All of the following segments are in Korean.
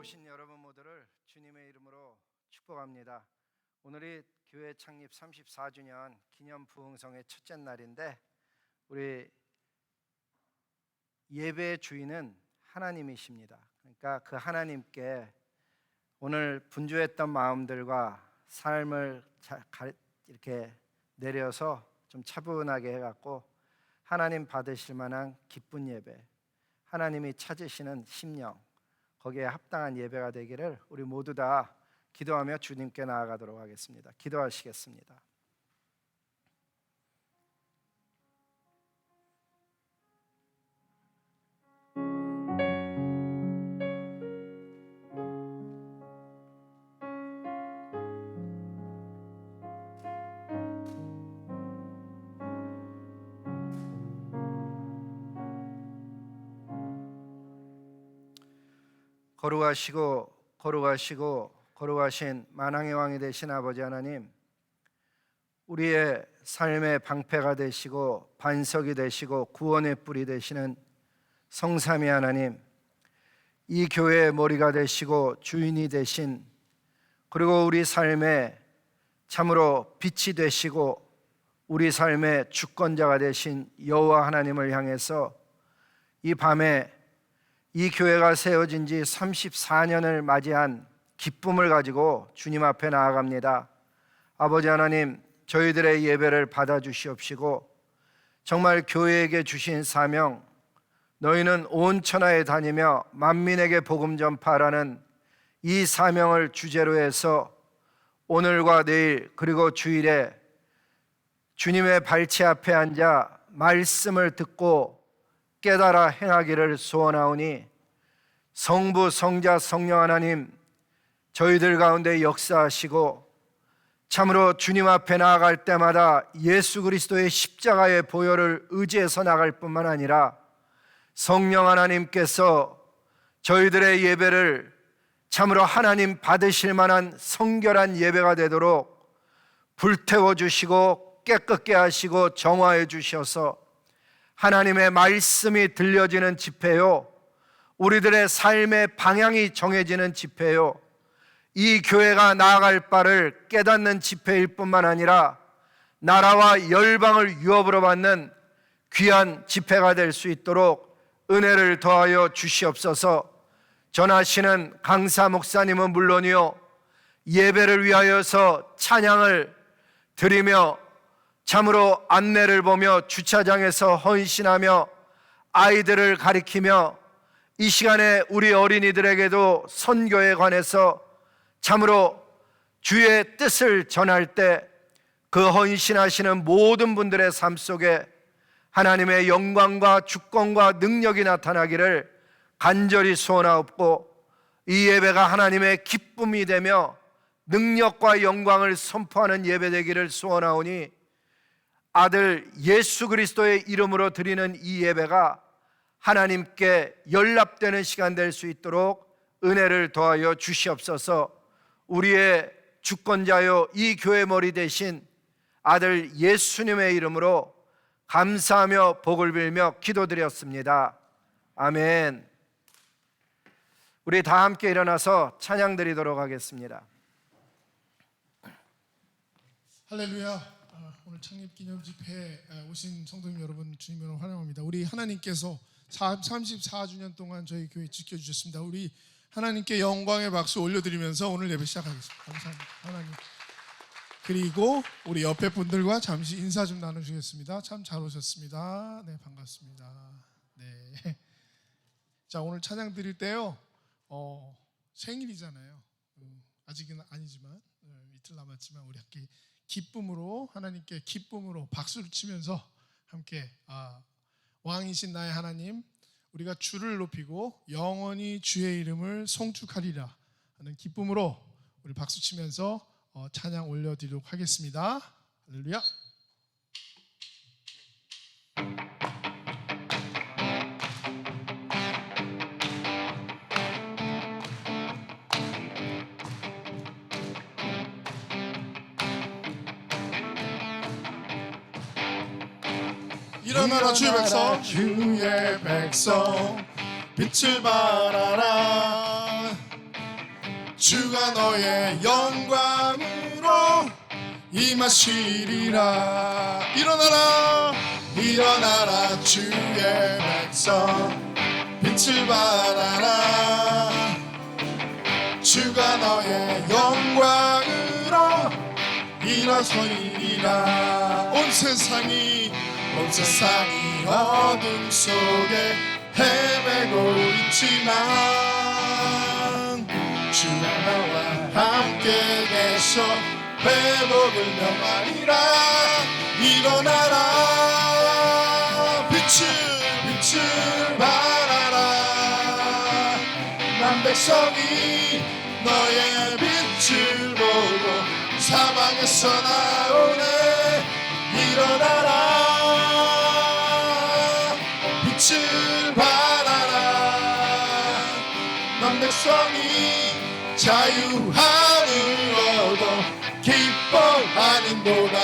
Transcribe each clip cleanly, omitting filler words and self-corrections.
오신 여러분 모두를 주님의 이름으로 축복합니다. 오늘이 교회 창립 34주년 기념 부흥성의 첫째 날인데 우리 예배의 주인은 하나님이십니다. 그러니까 그 하나님께 오늘 분주했던 마음들과 삶을 이렇게 내려서 좀 차분하게 해갖고 하나님 받으실 만한 기쁜 예배, 하나님이 찾으시는 심령, 거기에 합당한 예배가 되기를 우리 모두 다 기도하며 주님께 나아가도록 하겠습니다. 기도하시겠습니다. 거룩하신 만왕의 왕이 되신 아버지 하나님, 우리의 삶의 방패가 되시고 반석이 되시고 구원의 뿔이 되시는 성삼위 하나님, 이 교회의 머리가 되시고 주인이 되신, 그리고 우리 삶의 참으로 빛이 되시고 우리 삶의 주권자가 되신 여호와 하나님을 향해서 이 밤에 이 교회가 세워진 지 34년을 맞이한 기쁨을 가지고 주님 앞에 나아갑니다. 아버지 하나님, 저희들의 예배를 받아주시옵시고 정말 교회에게 주신 사명, 너희는 온 천하에 다니며 만민에게 복음 전파라는 이 사명을 주제로 해서 오늘과 내일 그리고 주일에 주님의 발치 앞에 앉아 말씀을 듣고 깨달아 행하기를 소원하오니 성부, 성자, 성령 하나님, 저희들 가운데 역사하시고 참으로 주님 앞에 나아갈 때마다 예수 그리스도의 십자가의 보혈을 의지해서 나갈 뿐만 아니라 성령 하나님께서 저희들의 예배를 참으로 하나님 받으실 만한 성결한 예배가 되도록 불태워 주시고 깨끗게 하시고 정화해 주셔서 하나님의 말씀이 들려지는 집회요, 우리들의 삶의 방향이 정해지는 집회요, 이 교회가 나아갈 바를 깨닫는 집회일 뿐만 아니라 나라와 열방을 유업으로 받는 귀한 집회가 될 수 있도록 은혜를 더하여 주시옵소서. 전하시는 강사 목사님은 물론이요, 예배를 위하여서 찬양을 드리며 참으로 안내를 보며 주차장에서 헌신하며 아이들을 가리키며 이 시간에 우리 어린이들에게도 선교에 관해서 참으로 주의 뜻을 전할 때 그 헌신하시는 모든 분들의 삶 속에 하나님의 영광과 주권과 능력이 나타나기를 간절히 소원하옵고, 이 예배가 하나님의 기쁨이 되며 능력과 영광을 선포하는 예배 되기를 소원하오니 아들 예수 그리스도의 이름으로 드리는 이 예배가 하나님께 연락되는 시간 될 수 있도록 은혜를 더하여 주시옵소서. 우리의 주권자요 이 교회 머리 되신 아들 예수님의 이름으로 감사하며 복을 빌며 기도드렸습니다. 아멘. 우리 다 함께 일어나서 찬양 드리도록 하겠습니다. 할렐루야. 오늘 창립기념 집회에 오신 성도님 여러분, 주님으로 환영합니다. 우리 하나님께서 34주년 동안 저희 교회 지켜주셨습니다. 우리 하나님께 영광의 박수 올려드리면서 오늘 예배 시작하겠습니다. 감사합니다, 하나님. 그리고 우리 옆에 분들과 잠시 인사 좀 나누시겠습니다. 참 잘 오셨습니다. 네, 반갑습니다. 네. 자, 오늘 찬양 드릴 때요, 생일이잖아요. 아직은 아니지만 이틀 남았지만 우리 함께 기쁨으로, 하나님께 기쁨으로 박수를 치면서 함께 왕이신 나의 하나님, 우리가 주를 높이고 영원히 주의 이름을 송축하리라 하는 기쁨으로 우리 박수 치면서 찬양 올려드리도록 하겠습니다. 할렐루야. 일어나라 주의 백성, 주의 백성 빛을 발하라. 주가 너의 영광으로 임하시리라. 일어나라 일어나라 주의 백성 빛을 발하라. 주가 너의 영광으로 일어서리라. 온 세상이 어둠 속에 헤매고 있지만 주가 나와 함께 계셔 회복을 명하리라. 일어나라 빛을 발하라. 난 백성이 너의 빛을 보고 사방에서 나오네. 일어나라 빛을 발하라. 난 백성이 자유함을 얻어 기뻐하는도다.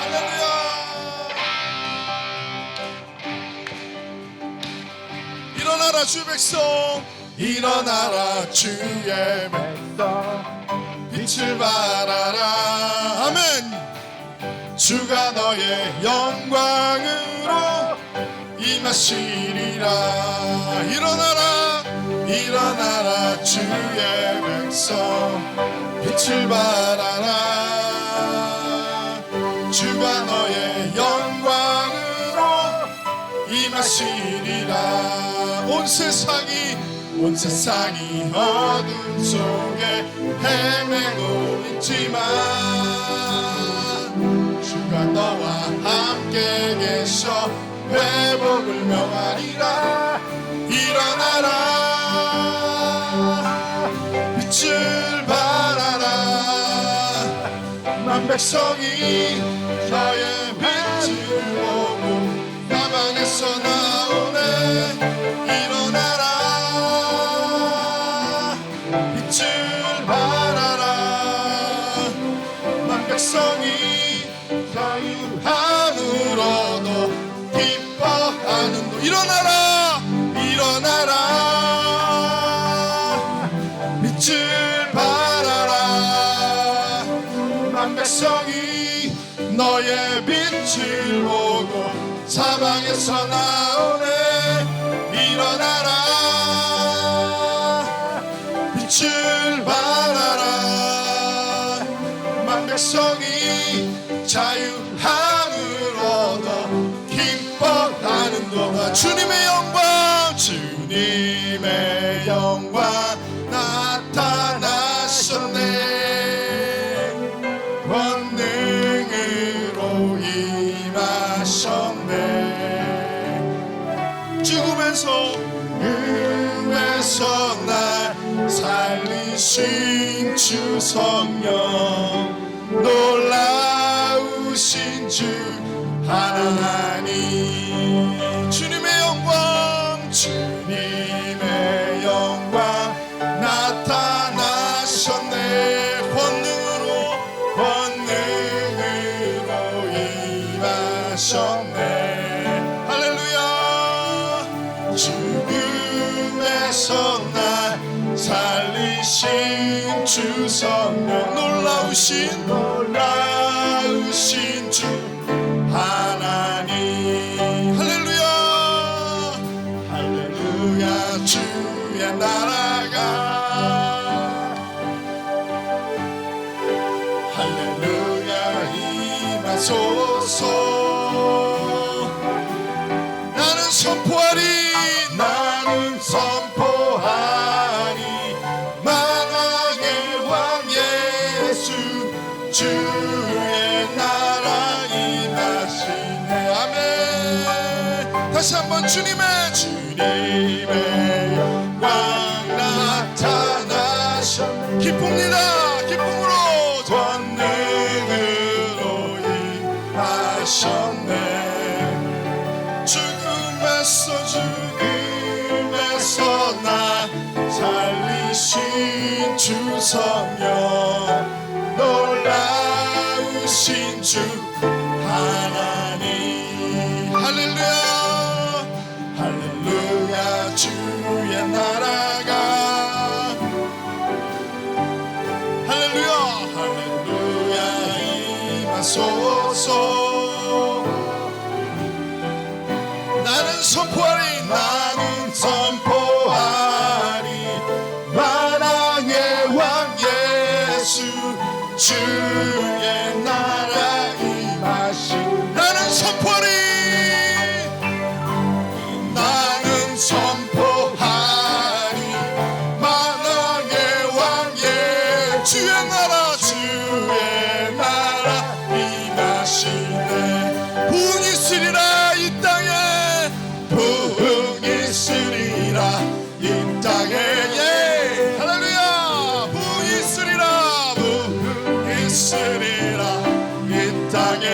할렐루야. 일어나라 주의 백성 일어나라 주의 백성 빛을 발하라. 아멘. 주가 너의 영광으로 임하시리라. 일어나라 주의 백성 빛을 발하라. 주가 너의 영광으로 임하시리라. 온 세상이 어둠 속에 헤매고 있지만 주가 너와 함께 계셔 회복을 명하리라. 일어나라 빛을 발하라. 난 백성이 너의 빛을 보고 사방에서 나오네. 일어나라 빛을 발하라. 난 백성이 자유함으로도 기뻐하는도. 일어나라 빛을 발하라. 난 백성이 너의 빛을 보고 사방에서 나오네. 일어나라 빛을 발하라. 난 백성이 자유함으로도 기뻐하는 동안 주님의 영광 나타나셨네. 권능으로 임하셨네. 죽음에서 날 살리신 주 성령 놀라우신 주 하나님. 주님의 영광 나타나셨네. 권능으로 임하셨네. 할렐루야. 죽음에서 날 살리신 주 성령 놀라우신 주 하나님. 할렐루야 주의 나라가 할렐루야 임하소서. 나는 선포하리 만왕의 왕 예수 주의 나라 임하시네. 아멘. 다시 한번 주님의 영광 나타나셨네. 기쁩니다. 기쁨으로 권능으로 임하셨네. 죽음에서 나 살리신 주 성령 놀라우신 주 하나님. 할렐루야 주의 나라가 주소서. 나는 선포하리 나는 선포하리 만왕의 왕 예수 주의 나라 임하신. 나는 선포하리 나는 선포하리 만왕의 왕 예 주의 나라 주의 나라 임하시네. 부흥이 있으리라 이 땅에 부흥이 있으리라 이 땅에 예 할렐루야. 부흥이 있으리라 부흥이 있으리라 이 땅에.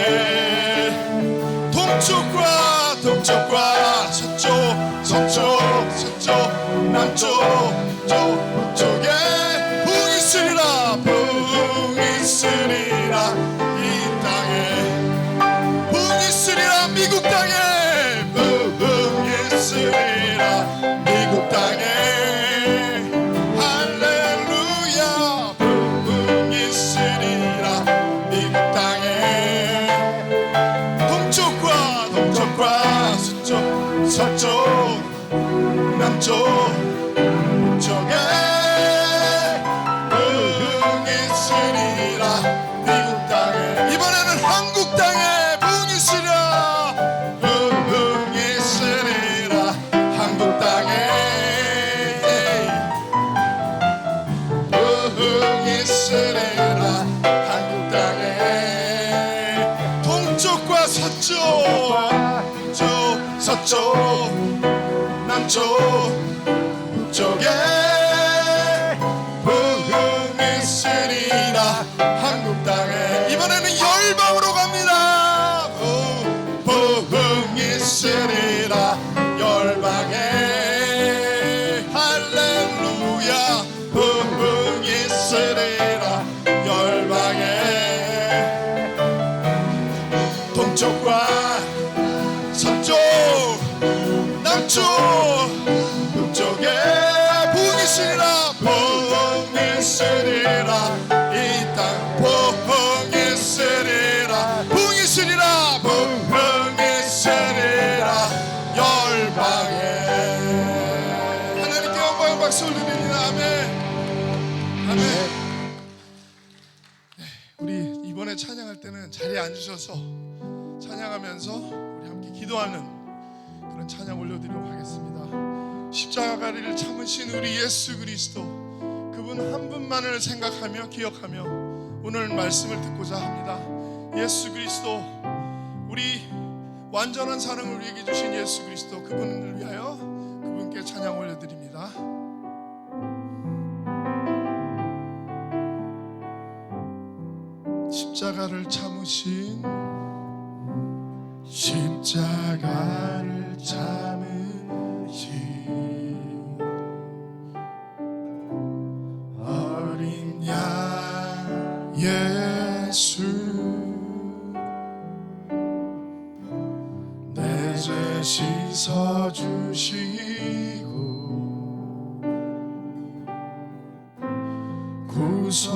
동쪽과 서쪽 남쪽 북쪽에 부흥이 있으리라 부흥이 있으리라 이 땅에. 부흥이 있으리라 미국 땅에 부흥이 있으리라 미국 땅에. 할렐루야. 부흥이 있으리라 미국 땅에. 동쪽과 서쪽 남쪽 북쪽에 부흥이 있으리라 미국 땅에. 이번에는 한국 땅에 부흥이 있으리라 부흥이 있으리라 한국 땅에. 부흥이 있으리라 한국 땅에. 동쪽과 서쪽 남쪽 북쪽에 부흥이 있으리라 한국 땅에. 이번에는 열방으로 갑니다. 부흥이 있으리라 열방에. 할렐루야. 부흥이 있으리라 열방에. 동쪽과 서쪽 남쪽 북쪽에 부흥이 있으리라 부흥이 있으리라 이 땅. 부흥이 있으리라 부흥이 있으리라 부흥이 있으리라 열방에. 하나님께 영광 박수 올립니다. 아멘. 아멘. 우리 이번에 찬양할 때는 자리에 앉으셔서 찬양하면서 우리 함께 기도하는 그런 찬양 올려드리도록 하겠습니다. 십자가를 참으신 우리 예수 그리스도 그분 한 분만을 생각하며 기억하며 오늘 말씀을 듣고자 합니다. 예수 그리스도 우리 완전한 사랑을 우리에게 주신 예수 그리스도 그분을 위하여 그분께 찬양 올려드립니다. 십자가를 참으신 십자가를 참으신 어린 양 예수 내 죄 씻어주시고 구속하셨네.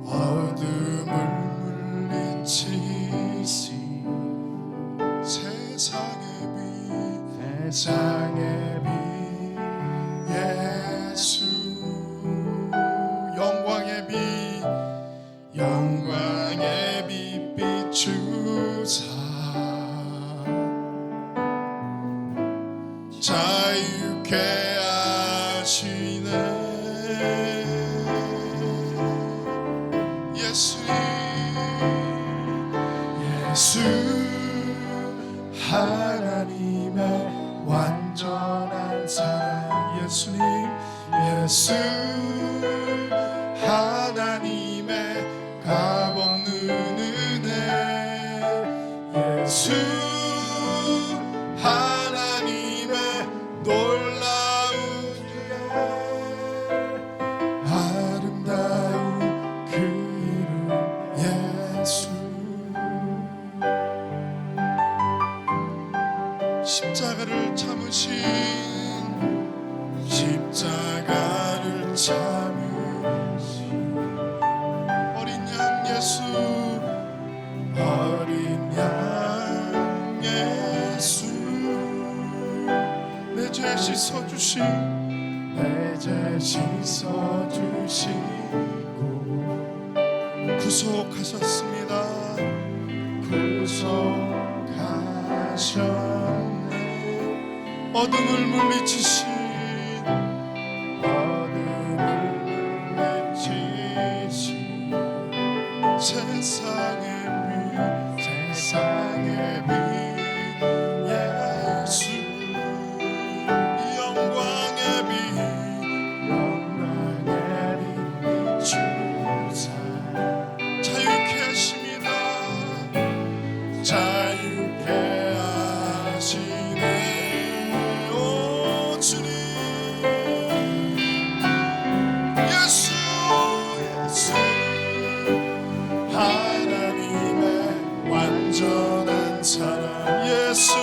어둠을 물리치시 세상의 빛 예수 영광의 빛 비추사 자유케 하시네. 예수 하나님의 완전한 사랑. 예수 하나님의 값없는 은혜. 예수 하나님의 놀라운 은혜. 아름다운 그 이름 예수. 십자가를 참으신 십자가를 참으신 어린 양 예수 어린 양 예수 내 죄 씻어주신 내 죄 씻어주시고 구속하셨습니다 구속하셨네 어둠을 물리치신 세상의 빛 예수 영광의 빛 주사 자유케 하십니다 자유케 하시네 오 주님 예수 예수 하나님의 완전한 사랑 예수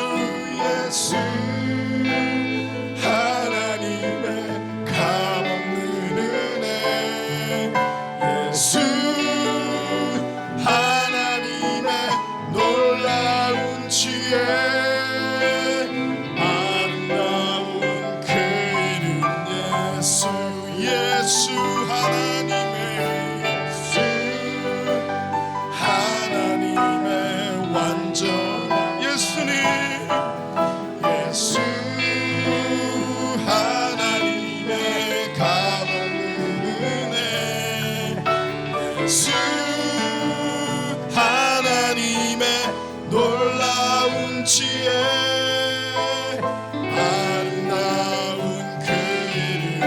예수 하나님의 값없는 은혜 예수 하나님의 놀라운 지혜 아름다운 그 이름 예수 예수 하나님의 예수 하나님의 완전 예수님 예수 하나님의 값없는 은혜 예수 하나님의 놀라운 지혜 아름다운 그 이름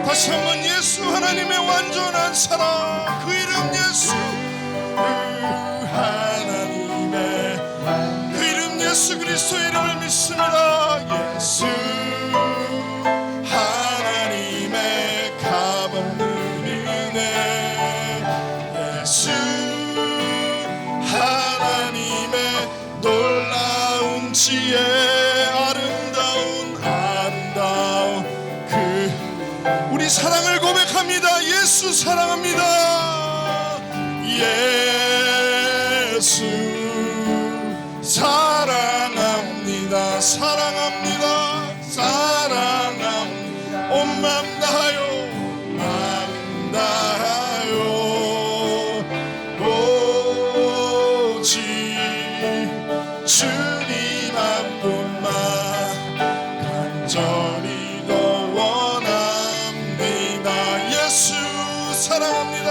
다시 한번 예수 하나님의 완전한 사랑 그 이름 예수 하나님의 그 이름 예수 그리스도의 이름을 믿습니다 예수 하나님의 값없는 은혜 예수 하나님의 놀라운 지혜 아름다운 그 우리 사랑을 고백합니다 예수 사랑합니다 예수 사랑합니다 사랑합니다 사랑합니다 온 마음 다하여 오직 주님 한 분만 간절히 더 원합니다 예수 사랑합니다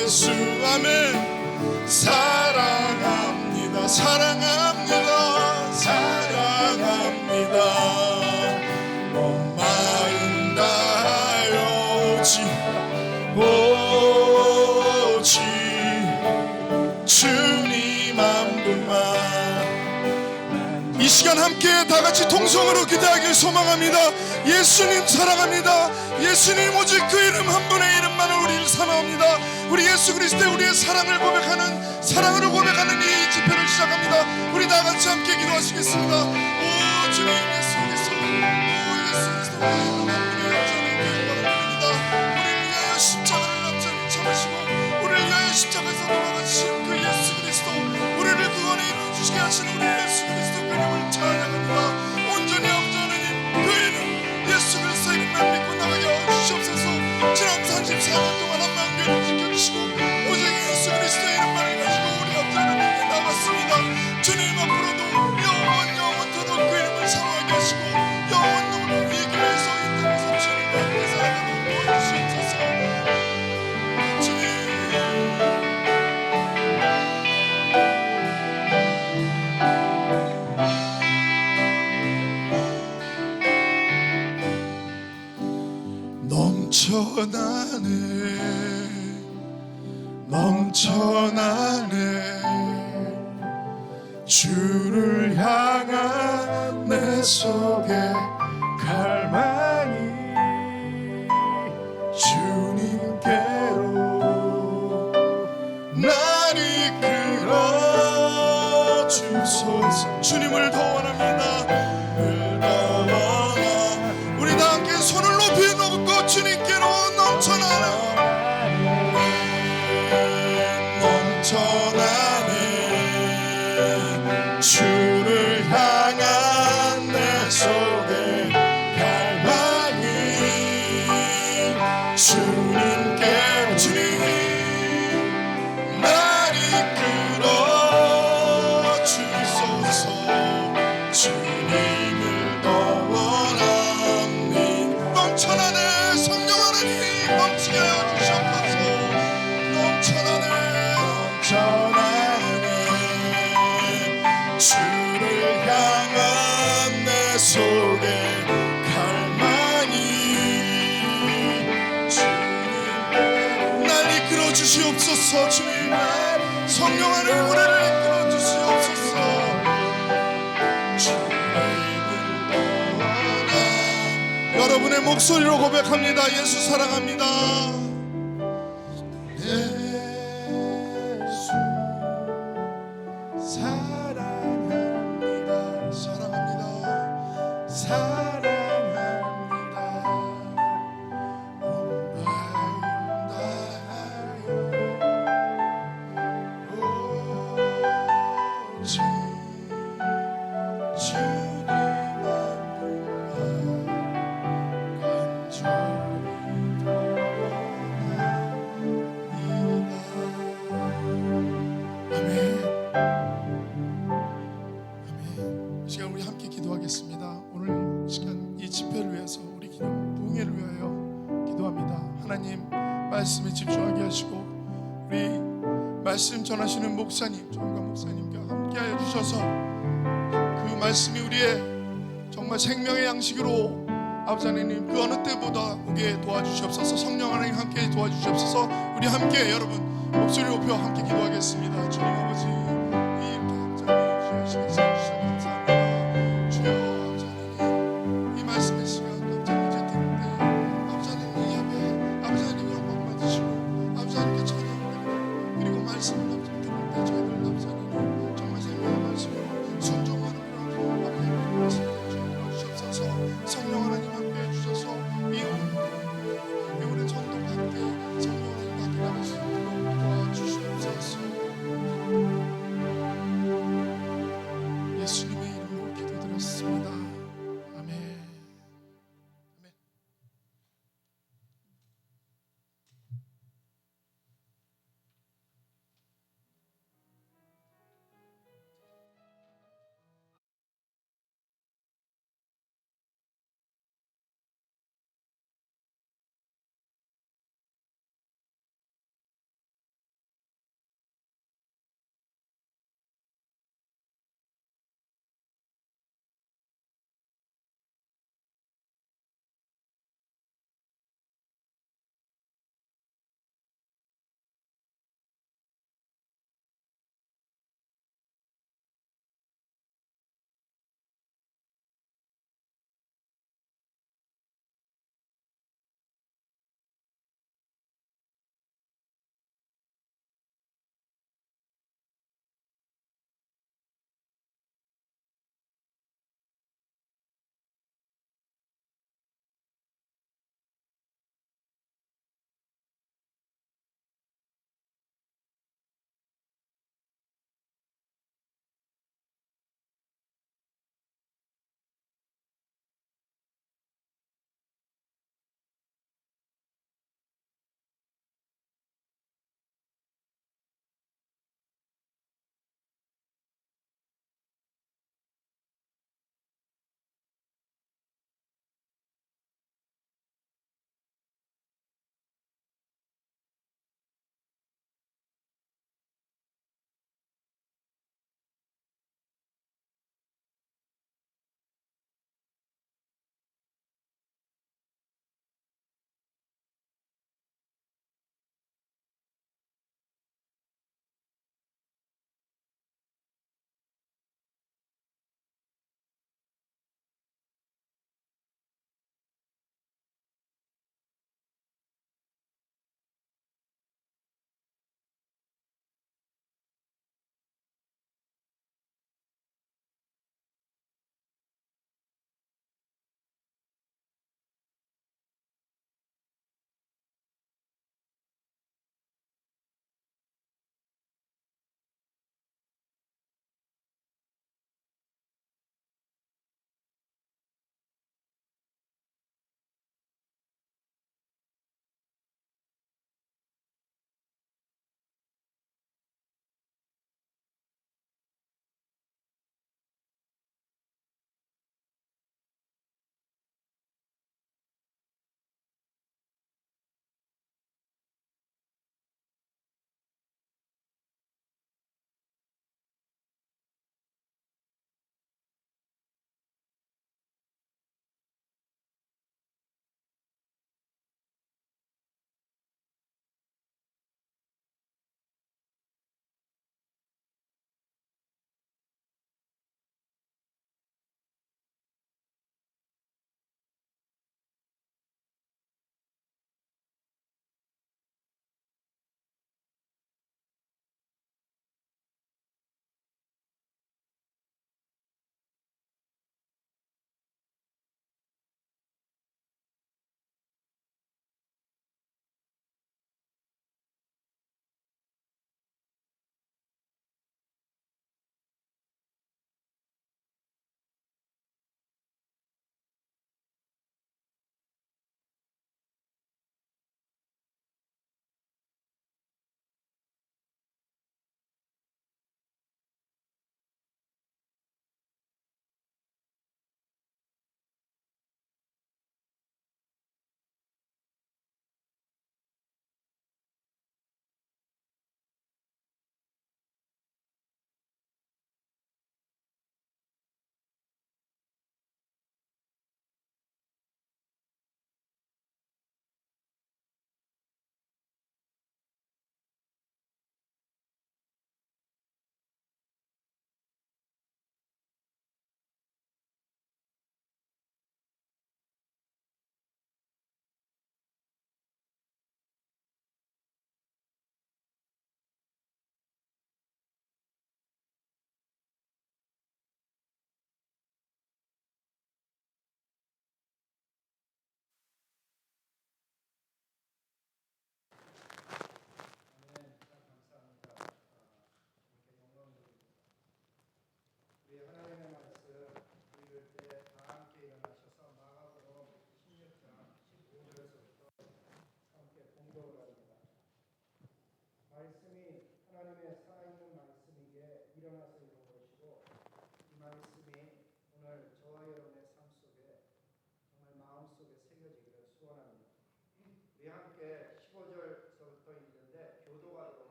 예수 아멘 사랑합니다 사랑합니다 사랑합니다 온 마음 다하여 오직 주님 한 분만 이 시간 함께 다 같이 통성으로 기도하길 소망합니다 예수님 사랑합니다 예수님 오직 그 이름 한 분의 이름만을 우리를 사랑합니다 우리 예수 그리스도의 우리의 사랑을 고백하는 사랑으로 고백하는 이 집회를 시작합니다 우리 다 같이 함께 기도하시겠습니다 오 주님 예수 그리스도 오 예수 그리스도 우리 이름 한 분의 영광을 드립니다 우리를 위하여 십자가를 납작히 참으시고 우리를 위하여 십자가에서 돌아가신 그 예수 그리스도 우리를 그 안에 이루어주시게 하시는 우리 예수 그리스도 그 이름을 찬양합니다 온전히 아버지 하나님 그 이름 예수 그리스도 이름만 믿고 나가게 하시옵소서 지난 34년 동안 한 마음 교회를 지켜주시고 오직 예수 그리스도의 이름만을 가지고 우리 아버지 하나님께 남았습니다 주님 앞으로도 영원토록 그 이름을 사랑하게 하시고 영원토록 이 교회에서 이 땅에서 주님과 함께 살아가도록 도와주시옵소서 주님 넘쳐나네 주를 향한 내 속에 갈망이 주님께로 날 이끌어 주소서 주님을 더 원합니다 늘 더 원합니다 주를 향한 내 속에 갈망이 주님께 주님 날 이끌어 주소서 주님을 더 원합니 넘쳐나네 성령 하나님 넘치게 하여 주시옵소서 넘쳐나네 주를 향한 내 속에 갈망이 주님 날 이끌어 주시옵소서 주님 성령 하나님 우리를 이끌어 주시옵소서 주님을 원하 여러분의 목소리로 고백합니다. 예수 사랑합니다. 말씀에 집중하게 하시고 우리 말씀 전하시는 목사님 정과 목사님과 함께하여 주셔서 그 말씀이 우리의 정말 생명의 양식으로 아버지 하나님 그 어느 때보다 오게 도와주시옵소서. 성령 하나님 함께 도와주시옵소서. 우리 함께 여러분 목소리 높여 함께 기도하겠습니다. 주님 아버지 이렇게 함께 주시는 시간 감사합니다. 주여 아버지 하나님 이 말씀의 시간 아버지 하나님 이제 들을 때 아버지 하나님 이 예배 아버지 하나님 영광 받으시고 아버지 하나님께 찬양드리고 그리고 말씀을 아버지 들을 때 저희들 아버지 하나님 정말 생명의 말씀으로 순종하는 그런 아버지 말씀을 주시옵소서. 성령 하나님 함께 해주셔서 이 오늘 전도할 때 성령 하나님 함께 나갈 수 있도록 도와주시옵소서.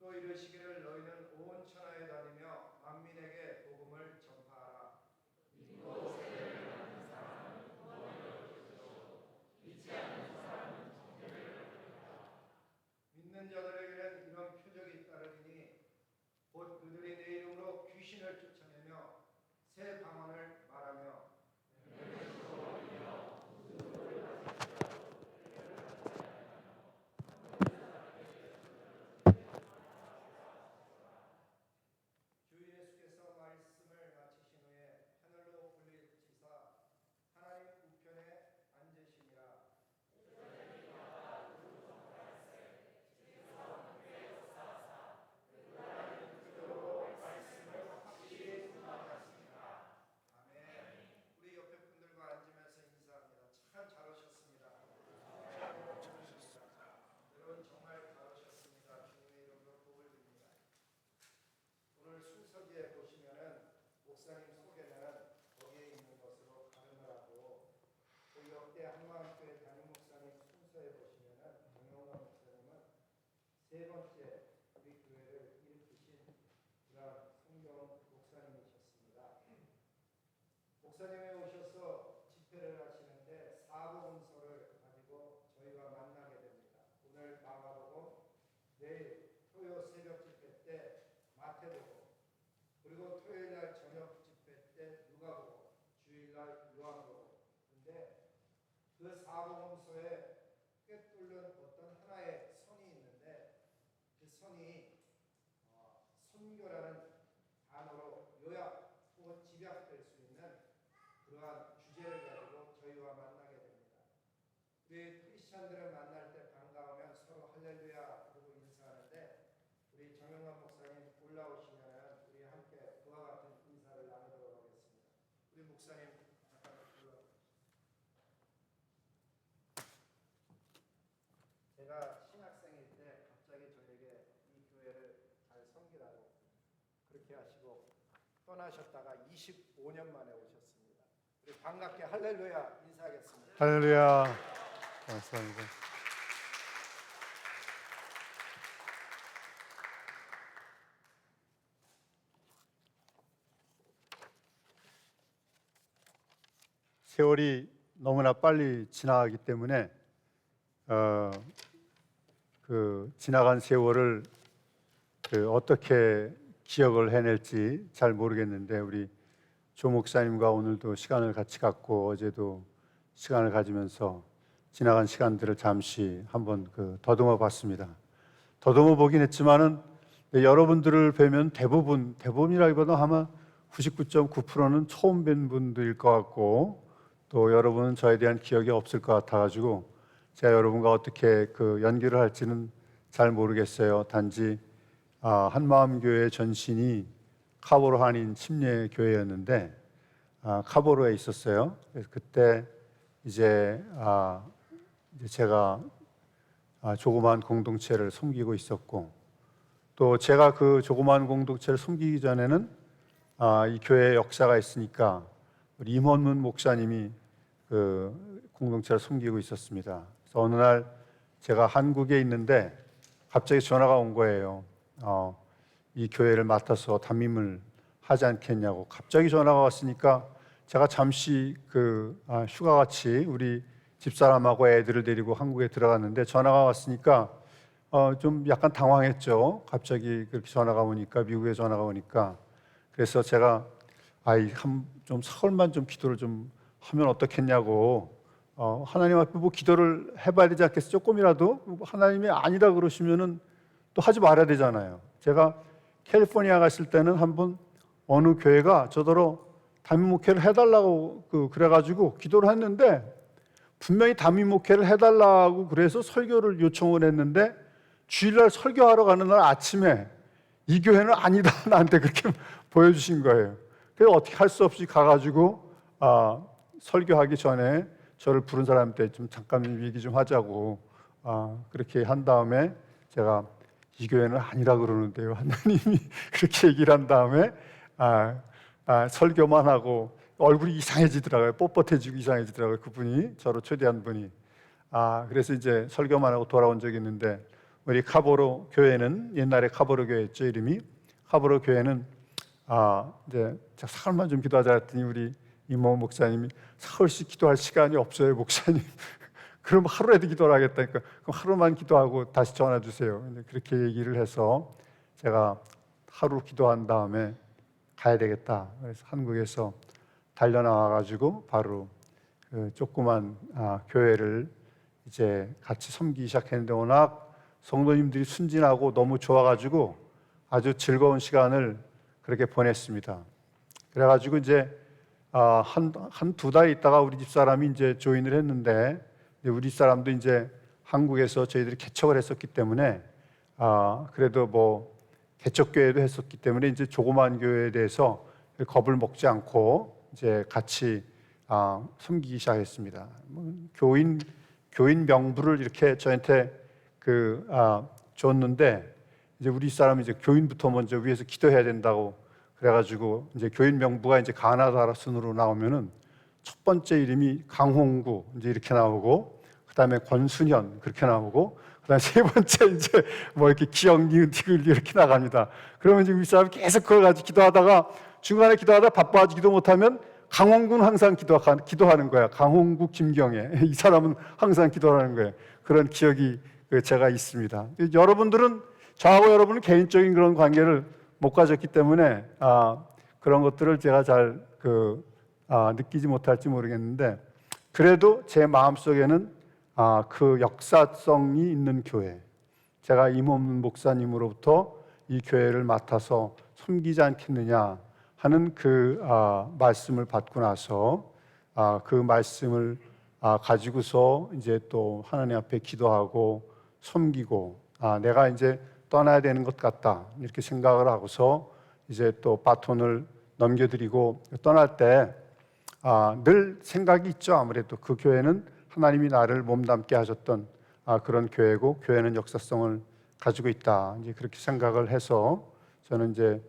또 이르시기를 너희는 온 천하에 다니며 만민에게 복음을 전파하라. 믿는 자들에게는 이런 표적이 따르리니 곧 그들이 내 이름으로 귀신을 쫓아내며 새 방언을 말하며 주 예수께서 말씀을 마치신 후에 하늘로 불리시사 하나님 우편에 앉으시니라. 아멘. 우리 옆에 분들과 앉으면서 인사합니다. 참 잘 오셨습니다. 여러분 정말 잘 오셨습니다. 주님의 이름으로 복을 빕니다. 오늘 순서지에 보시면은 목사님 소개는 거기에 있는 것으로 가름을 하고 또 역대 한마음교회 담임 목사님 순서에 보시면은 정영원 목사님은 세 번째 우리 교회를 일으키신 그런 성경 목사님이셨습니다. 목사님이 오셔서 집회를 하시는데 사복음서를 가지고 저희와 만나게 됩니다. 오늘 마가복음, 내일 토요 새벽 집회 때 마태복음, 그리고 토요일날 저녁 집회 때 누가복음, 주일날 요한복음. 근데 그 사복음서에 꿰뚫는 어떤 하나의 선이 있는데 그 선이 선교라는 단어로 요약 혹은 집약될 수 있는 그러한 주제를 가지고 저희와 만나게 됩니다. 우리 크리스찬들을 만날 때 반가우면 서로 할렐루야 그러고 인사하는데 우리 정영환 목사님 올라오시면 우리 함께 그와 같은 인사를 나누도록 하겠습니다. 우리 목사님 잠깐 올라오세요. 제가 신학생일 때 갑자기 저에게 이 교회를 잘 섬기라고 그렇게 하시고 떠나셨다가 25년 만에 오셨습니다. 우리 반갑게 할렐루야 인사하겠습니다. 할렐루야. 감사합니다. 세월이 너무나 빨리 지나가기 때문에 그 지나간 세월을 어떻게 기억을 해낼지 잘 모르겠는데 우리 조 목사님과 오늘도 시간을 같이 갖고 어제도 시간을 가지면서 지나간 시간들을 잠시 한번 더듬어 봤습니다. 더듬어 보긴 했지만은 여러분들을 뵈면 대부분이라기보다 아마 99.9%는 처음 뵌 분들일 것 같고 또 여러분은 저에 대한 기억이 없을 것 같아가지고 제가 여러분과 어떻게 연기를 할지는 잘 모르겠어요. 단지 한마음교회 전신이 카보로 한인 침례 교회였는데 카보로에 있었어요. 그래서 그때 이제 제가 조그마한 공동체를 섬기고 있었고 또 제가 그 조그마한 공동체를 섬기기 전에는 이 교회의 역사가 있으니까 우리 임원문 목사님이 그 공동체를 섬기고 있었습니다. 그래서 어느 날 제가 한국에 있는데 갑자기 전화가 온 거예요. 이 교회를 맡아서 담임을 하지 않겠냐고 갑자기 전화가 왔으니까 제가 잠시 휴가같이 우리 집사람하고 애들을 데리고 한국에 들어갔는데 전화가 왔으니까 좀 약간 당황했죠. 갑자기 그렇게 전화가 오니까 미국에 전화가 오니까 그래서 제가 좀 설만 좀 기도를 좀 하면 어떻겠냐고 하나님 앞에 뭐 기도를 해봐야 되지 않겠어요? 조금이라도 하나님이 아니다 그러시면은 또 하지 말아야 되잖아요. 제가 캘리포니아 갔을 때는 한번 어느 교회가 저더러 담임 목회를 해달라고 그래가지고 기도를 했는데 분명히 담임 목회를 해달라고 그래서 설교를 요청을 했는데 주일날 설교하러 가는 날 아침에 이 교회는 아니다 나한테 그렇게 보여주신 거예요. 그래서 어떻게 할 수 없이 가가지고 설교하기 전에 저를 부른 사람한테 좀 잠깐 얘기 좀 하자고 그렇게 한 다음에 제가 이 교회는 아니라 그러는데요. 하나님이 그렇게 얘기를 한 다음에 설교만 하고 얼굴이 이상해지더라고요. 뻣뻣해지고 이상해지더라고요. 그분이 저를 초대한 분이. 그래서 이제 설교만 하고 돌아온 적이 있는데 우리 카보로 교회는 옛날에 카보로 교회였죠, 이름이. 카보로 교회는 이제 사흘만 좀 기도하자 했더니 우리 이모 목사님이 사흘씩 기도할 시간이 없어요, 목사님. 그럼 하루에도 기도를 하겠다니까. 그럼 하루만 기도하고 다시 전화 주세요. 그렇게 얘기를 해서 제가 하루 기도한 다음에 가야 되겠다. 그래서 한국에서 달려 나와 가지고 바로 그 조그만 교회를 이제 같이 섬기기 시작했는데, 워낙 성도님들이 순진하고 너무 좋아가지고 아주 즐거운 시간을 그렇게 보냈습니다. 그래가지고 이제 한 두 달 있다가 우리 집 사람이 이제 조인을 했는데, 우리 사람도 이제 한국에서 저희들이 개척을 했었기 때문에 그래도 뭐 개척교회도 했었기 때문에 이제 조그만 교회에 대해서 겁을 먹지 않고 이제 같이 섬기기 시작했습니다. 교인 명부를 이렇게 저한테 줬는데, 이제 우리 사람이 이제 교인부터 먼저 위해서 기도해야 된다고 그래가지고 이제 교인 명부가 이제 가나다라 순으로 나오면은 첫 번째 이름이 강홍구 이제 이렇게 나오고, 그다음에 권순현 그렇게 나오고, 그다음에 세 번째 이제 뭐 이렇게 기억 니은 티글 이렇게 나갑니다. 그러면 이제 우리 사람이 계속 그걸 가지고 기도하다가 중간에 기도하다 바빠가지고 기도 못하면 강홍구는 항상 기도하는 거야. 강홍구 김경애 이 사람은 항상 기도하는 거예요. 그런 기억이 제가 있습니다. 여러분들은 저하고 여러분은 개인적인 그런 관계를 못 가졌기 때문에 그런 것들을 제가 잘 느끼지 못할지 모르겠는데, 그래도 제 마음속에는 그 역사성이 있는 교회, 제가 임원문 목사님으로부터 이 교회를 맡아서 섬기지 않겠느냐 하는 그 말씀을 받고 나서 그 말씀을 가지고서 이제 또 하나님 앞에 기도하고 섬기고, 내가 이제 떠나야 되는 것 같다 이렇게 생각을 하고서 이제 또 바톤을 넘겨드리고 떠날 때 늘 생각이 있죠. 아무래도 그 교회는 하나님이 나를 몸담게 하셨던 그런 교회고, 교회는 역사성을 가지고 있다 이제 그렇게 생각을 해서 저는 이제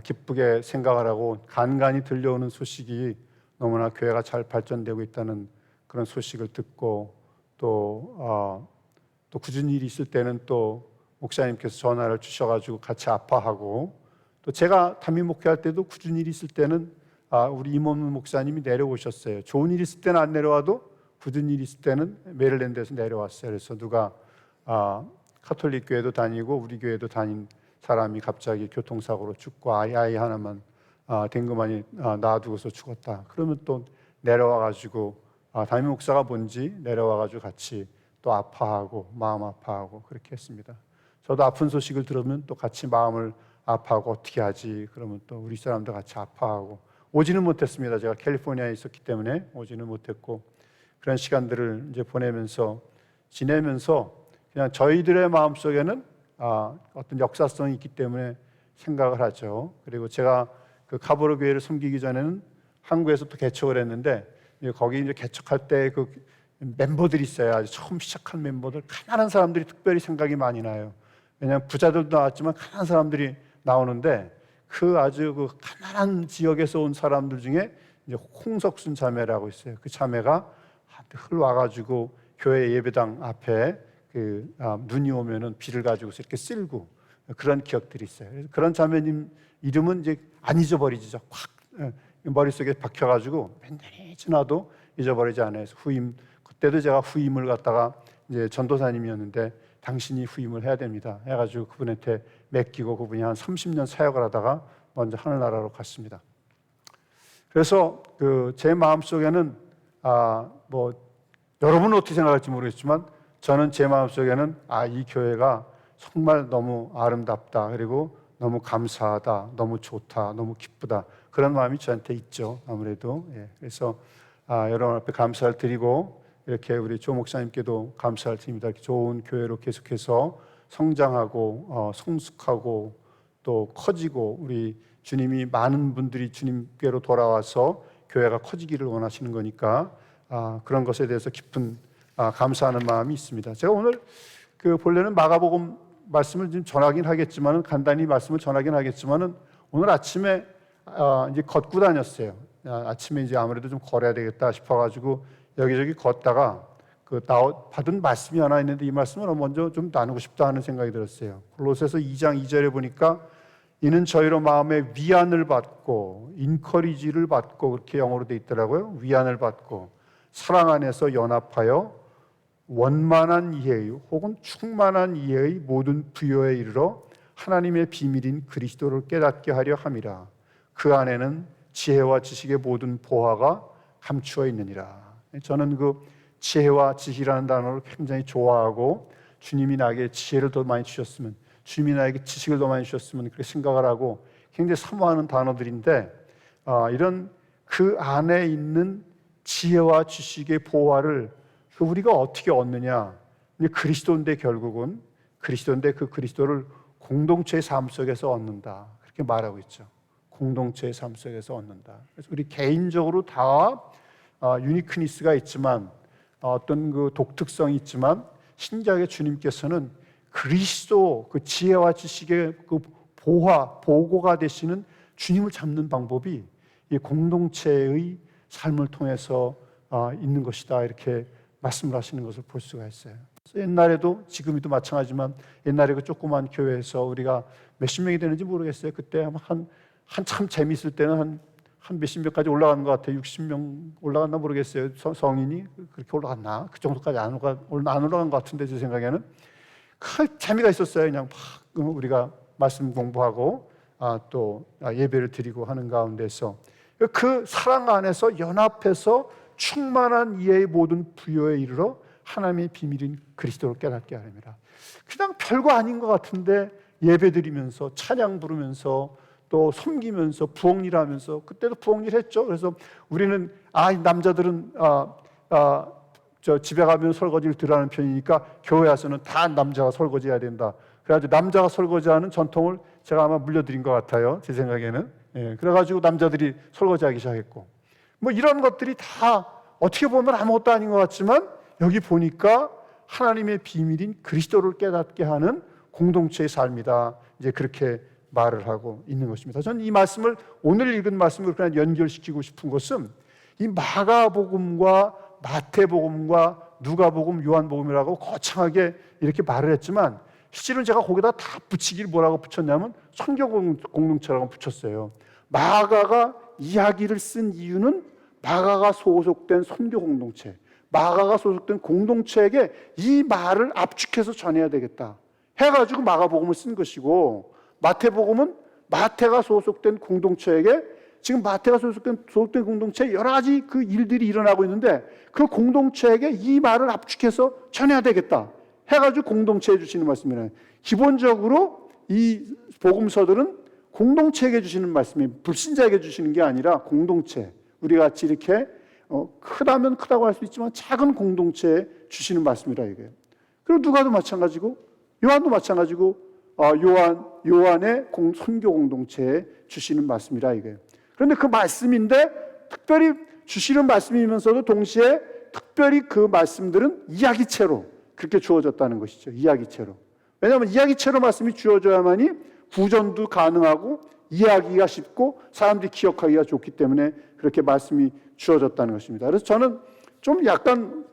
기쁘게 생각을 하고, 간간히 들려오는 소식이 너무나 교회가 잘 발전되고 있다는 그런 소식을 듣고, 또 굳은 일이 있을 때는 또 목사님께서 전화를 주셔가지고 같이 아파하고, 또 제가 담임 목회할 때도 굳은 일이 있을 때는 우리 임원문 목사님이 내려오셨어요. 좋은 일이 있을 때는 안 내려와도 굳은 일이 있을 때는 메릴랜드에서 내려왔어요. 그래서 누가 카톨릭 교회도 다니고 우리 교회도 다닌 사람이 갑자기 교통사고로 죽고 아이 하나만 된 것만이 놔두고서 죽었다. 그러면 또 내려와가지고 담임 목사가 뭔지 내려와가지고 같이 또 아파하고 마음 아파하고 그렇게 했습니다. 저도 아픈 소식을 들으면 또 같이 마음을 아파하고 어떻게 하지? 그러면 또 우리 사람도 같이 아파하고, 오지는 못했습니다. 제가 캘리포니아에 있었기 때문에 오지는 못했고, 그런 시간들을 이제 지내면서 그냥 저희들의 마음속에는 어떤 역사성이 있기 때문에 생각을 하죠. 그리고 제가 그 카보르 교회를 섬기기 전에는 한국에서 또 개척을 했는데, 거기 이제 개척할 때 그 멤버들이 있어요. 아주 처음 시작한 멤버들, 가난한 사람들이 특별히 생각이 많이 나요. 왜냐하면 부자들도 나왔지만 가난한 사람들이 나오는데, 그 아주 그 가난한 지역에서 온 사람들 중에 이제 홍석순 자매라고 있어요. 그 자매가 늘 와가지고 교회 예배당 앞에 눈이 오면은 비를 가지고서 이렇게 쓸고 그런 기억들이 있어요. 그래서 그런 자매님 이름은 이제 안 잊어버리죠. 확 머릿속에 박혀가지고 맨날 지나도 잊어버리지 않아요. 후임, 그때도 제가 후임을 갖다가 이제 전도사님이었는데, 당신이 후임을 해야 됩니다 해가지고 그분한테 맡기고, 그분이 한 30년 사역을 하다가 먼저 하늘나라로 갔습니다. 그래서 제 마음속에는 뭐 여러분은 어떻게 생각할지 모르겠지만, 저는 제 마음속에는 이 교회가 정말 너무 아름답다, 그리고 너무 감사하다, 너무 좋다, 너무 기쁘다, 그런 마음이 저한테 있죠. 아무래도 그래서 여러분 앞에 감사를 드리고, 이렇게 우리 조 목사님께도 감사를 드립니다. 이렇게 좋은 교회로 계속해서 성장하고 성숙하고 또 커지고, 우리 주님이 많은 분들이 주님께로 돌아와서 교회가 커지기를 원하시는 거니까 그런 것에 대해서 깊은 감사하는 마음이 있습니다. 제가 오늘 본래는 마가복음 말씀을 좀 전하긴 하겠지만은, 간단히 말씀을 전하긴 하겠지만은, 오늘 아침에 이제 걷고 다녔어요. 아침에 이제 아무래도 좀 걸어야 되겠다 싶어가지고 여기저기 걷다가 받은 말씀이 하나 있는데 이 말씀을 먼저 좀 나누고 싶다 하는 생각이 들었어요. 골로새서 2장 2절에 보니까 이는 저희로 마음에 위안을 받고 인커리지를 받고 그렇게 영어로 돼 있더라고요. 위안을 받고 사랑 안에서 연합하여 원만한 이해의 혹은 충만한 이해의 모든 부요에 이르러 하나님의 비밀인 그리스도를 깨닫게 하려 함이라. 그 안에는 지혜와 지식의 모든 보화가 감추어 있느니라. 저는 그 지혜와 지식이라는 단어를 굉장히 좋아하고 주님이 나에게 지혜를 더 많이 주셨으면, 주님이 나에게 지식을 더 많이 주셨으면 그렇게 생각을 하고 굉장히 사모하는 단어들인데, 이런 그 안에 있는 지혜와 지식의 보화를 우리가 어떻게 얻느냐? 그리스도인데 결국은 그리스도인데 그 그리스도를 공동체의 삶 속에서 얻는다. 그렇게 말하고 있죠. 공동체의 삶 속에서 얻는다. 그래서 우리 개인적으로 다 유니크니스가 있지만 어떤 그 독특성이 있지만 신기하게 주님께서는 그리스도 그 지혜와 지식의 그 보고가 되시는 주님을 잡는 방법이 이 공동체의 삶을 통해서 있는 것이다. 이렇게 말씀을 하시는 것을 볼 수가 있어요. 옛날에도 지금도 마찬가지지만 옛날에 그 조그만 교회에서 우리가 몇십 명이 되는지 모르겠어요. 그때 한참 재미있을 때는 한 몇십 명까지 올라가는 것 같아요. 60명 올라갔나 모르겠어요. 성인이 그렇게 올라갔나? 그 정도까지 안 올라간 것 같은데 제 생각에는 큰 재미가 있었어요. 그냥 막 우리가 말씀 공부하고 또 예배를 드리고 하는 가운데서 그 사랑 안에서 연합해서 충만한 이해의 모든 부요에 이르러 하나님의 비밀인 그리스도를 깨닫게 하렵니다. 그냥 별거 아닌 것 같은데 예배드리면서 찬양 부르면서 또 섬기면서 부엌일 하면서, 그때도 부엌일 했죠. 그래서 우리는 남자들은 저 집에 가면 설거지를 들어가는 편이니까 교회 와서는 다 남자가 설거지해야 된다. 그래가지고 남자가 설거지하는 전통을 제가 아마 물려드린 것 같아요. 제 생각에는. 그래가지고 남자들이 설거지하기 시작했고, 뭐 이런 것들이 다 어떻게 보면 아무것도 아닌 것 같지만 여기 보니까 하나님의 비밀인 그리스도를 깨닫게 하는 공동체의 삶이다. 이제 그렇게 말을 하고 있는 것입니다. 저는 이 말씀을, 오늘 읽은 말씀을 그냥 연결시키고 싶은 것은 이 마가복음과 마태복음과 누가복음, 요한복음이라고 거창하게 이렇게 말을 했지만 실제로는 제가 거기다 다 붙이기를 뭐라고 붙였냐면 선교 공동체라고 붙였어요. 마가가 이야기를 쓴 이유는 마가가 소속된 선교 공동체, 마가가 소속된 공동체에게 이 말을 압축해서 전해야 되겠다 해가지고 마가복음을 쓴 것이고, 마태복음은 마태가 소속된 공동체에게, 지금 마태가 소속된 공동체에 여러 가지 그 일들이 일어나고 있는데 그 공동체에게 이 말을 압축해서 전해야 되겠다 해가지고 공동체에 주시는 말씀이에요. 기본적으로 이 복음서들은 공동체에게 주시는 말씀이 불신자에게 주시는 게 아니라 공동체, 우리 같이 이렇게 크다면 크다고 할 수 있지만 작은 공동체에 주시는 말씀이라 이거예요. 그리고 누가도 마찬가지고 요한도 마찬가지고 요한의 선교 공동체에 주시는 말씀이라 이거예요. 그런데 그 말씀인데 특별히 주시는 말씀이면서도 동시에 특별히 그 말씀들은 이야기체로 그렇게 주어졌다는 것이죠. 이야기체로. 왜냐하면 이야기체로 말씀이 주어져야만이 구전도 가능하고 이해하기가 쉽고 사람들이 기억하기가 좋기 때문에 그렇게 말씀이 주어졌다는 것입니다. 그래서 저는 좀 약간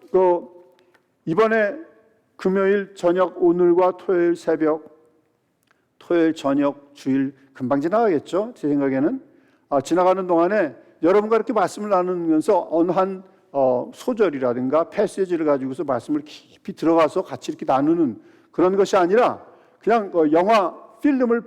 이번에 금요일 저녁, 오늘과 토요일 새벽, 토요일 저녁, 주일 금방 지나가겠죠. 제 생각에는 지나가는 동안에 여러분과 이렇게 말씀을 나누면서 어느 한 소절이라든가 패시지를 가지고서 말씀을 깊이 들어가서 같이 이렇게 나누는 그런 것이 아니라 그냥 영화 필름을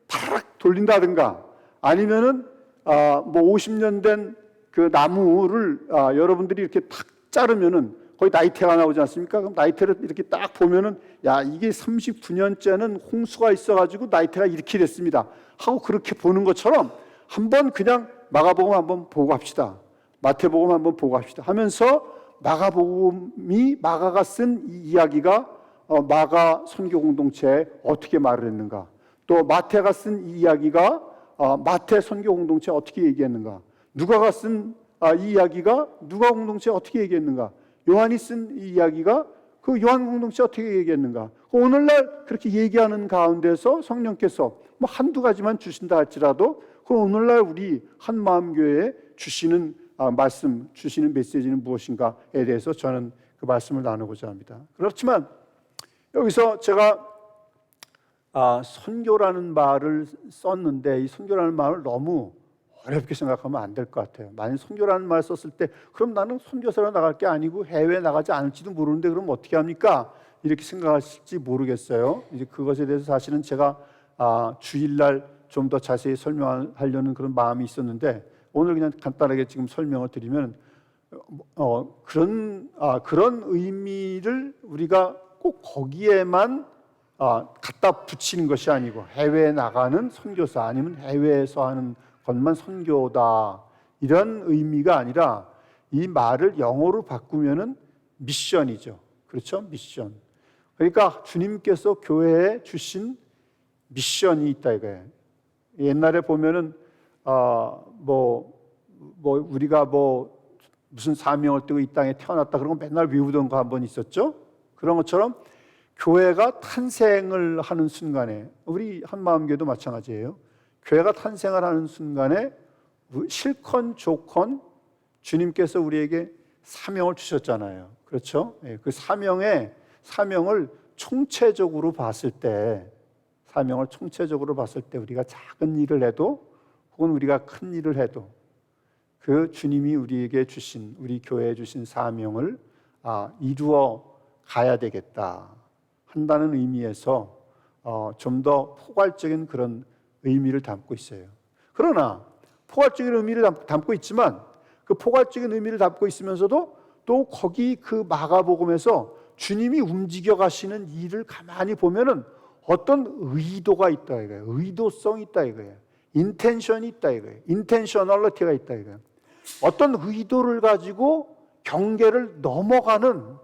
팍 돌린다든가 아니면은 뭐 50년 된 그 나무를 여러분들이 이렇게 탁 자르면은 거의 나이테가 나오지 않습니까? 그럼 나이테를 이렇게 딱 보면은 야, 이게 39년째는 홍수가 있어가지고 나이테가 이렇게 됐습니다 하고 그렇게 보는 것처럼 한번 그냥 마가복음 한번 보고 합시다, 마태복음 한번 보고 합시다 하면서 마가가 쓴 이 이야기가 마가 선교 공동체에 어떻게 말을 했는가, 또 마태가 쓴 이 이야기가 마태 선교 공동체에 어떻게 얘기했는가, 누가가 쓴 이 이야기가 누가 공동체에 어떻게 얘기했는가, 요한이 쓴 이 이야기가 그 요한 공동체에 어떻게 얘기했는가. 오늘날 그렇게 얘기하는 가운데서 성령께서 뭐 한두 가지만 주신다 할지라도 그 오늘날 우리 한마음교회에 주시는 말씀, 주시는 메시지는 무엇인가에 대해서 저는 그 말씀을 나누고자 합니다. 그렇지만 여기서 제가 선교라는 말을 썼는데 이 선교라는 말을 너무 어렵게 생각하면 안 될 것 같아요. 만약 선교라는 말을 썼을 때 그럼 나는 선교사로 나갈 게 아니고 해외에 나가지 않을지도 모르는데 그럼 어떻게 합니까? 이렇게 생각하실지 모르겠어요. 이제 그것에 대해서 사실은 제가 주일날 좀 더 자세히 설명하려는 그런 마음이 있었는데 오늘 그냥 간단하게 지금 설명을 드리면 그런 의미를 우리가 꼭 거기에만 갖다 붙이는 것이 아니고 해외에 나가는 선교사 아니면 해외에서 하는 것만 선교다 이런 의미가 아니라 이 말을 영어로 바꾸면은 미션이죠. 그렇죠? 미션. 그러니까 주님께서 교회에 주신 미션이 있다 이거예요. 옛날에 보면은 우리가 무슨 사명을 띠고 이 땅에 태어났다 그런 거 맨날 외우던 거 한 번 있었죠. 그런 것처럼 교회가 탄생을 하는 순간에 우리 한마음교회도 마찬가지예요. 교회가 탄생을 하는 순간에 실컷 좋건 주님께서 우리에게 사명을 주셨잖아요. 그렇죠? 그 사명을 총체적으로 봤을 때 우리가 작은 일을 해도 혹은 우리가 큰 일을 해도 그 주님이 우리에게 주신 우리 교회에 주신 사명을 이루어 가야 되겠다 한다는 의미에서 좀 더 포괄적인 그런 의미를 담고 있어요. 그러나 포괄적인 의미를 담고 있지만 그 포괄적인 의미를 담고 있으면서도 또 거기 그 마가복음에서 주님이 움직여 가시는 일을 가만히 보면은 어떤 의도가 있다 이거예요. 의도성이 있다 이거예요. 인텐션이 있다 이거예요. 인텐셔널리티가 있다 이거예요. 어떤 의도를 가지고 경계를 넘어가고자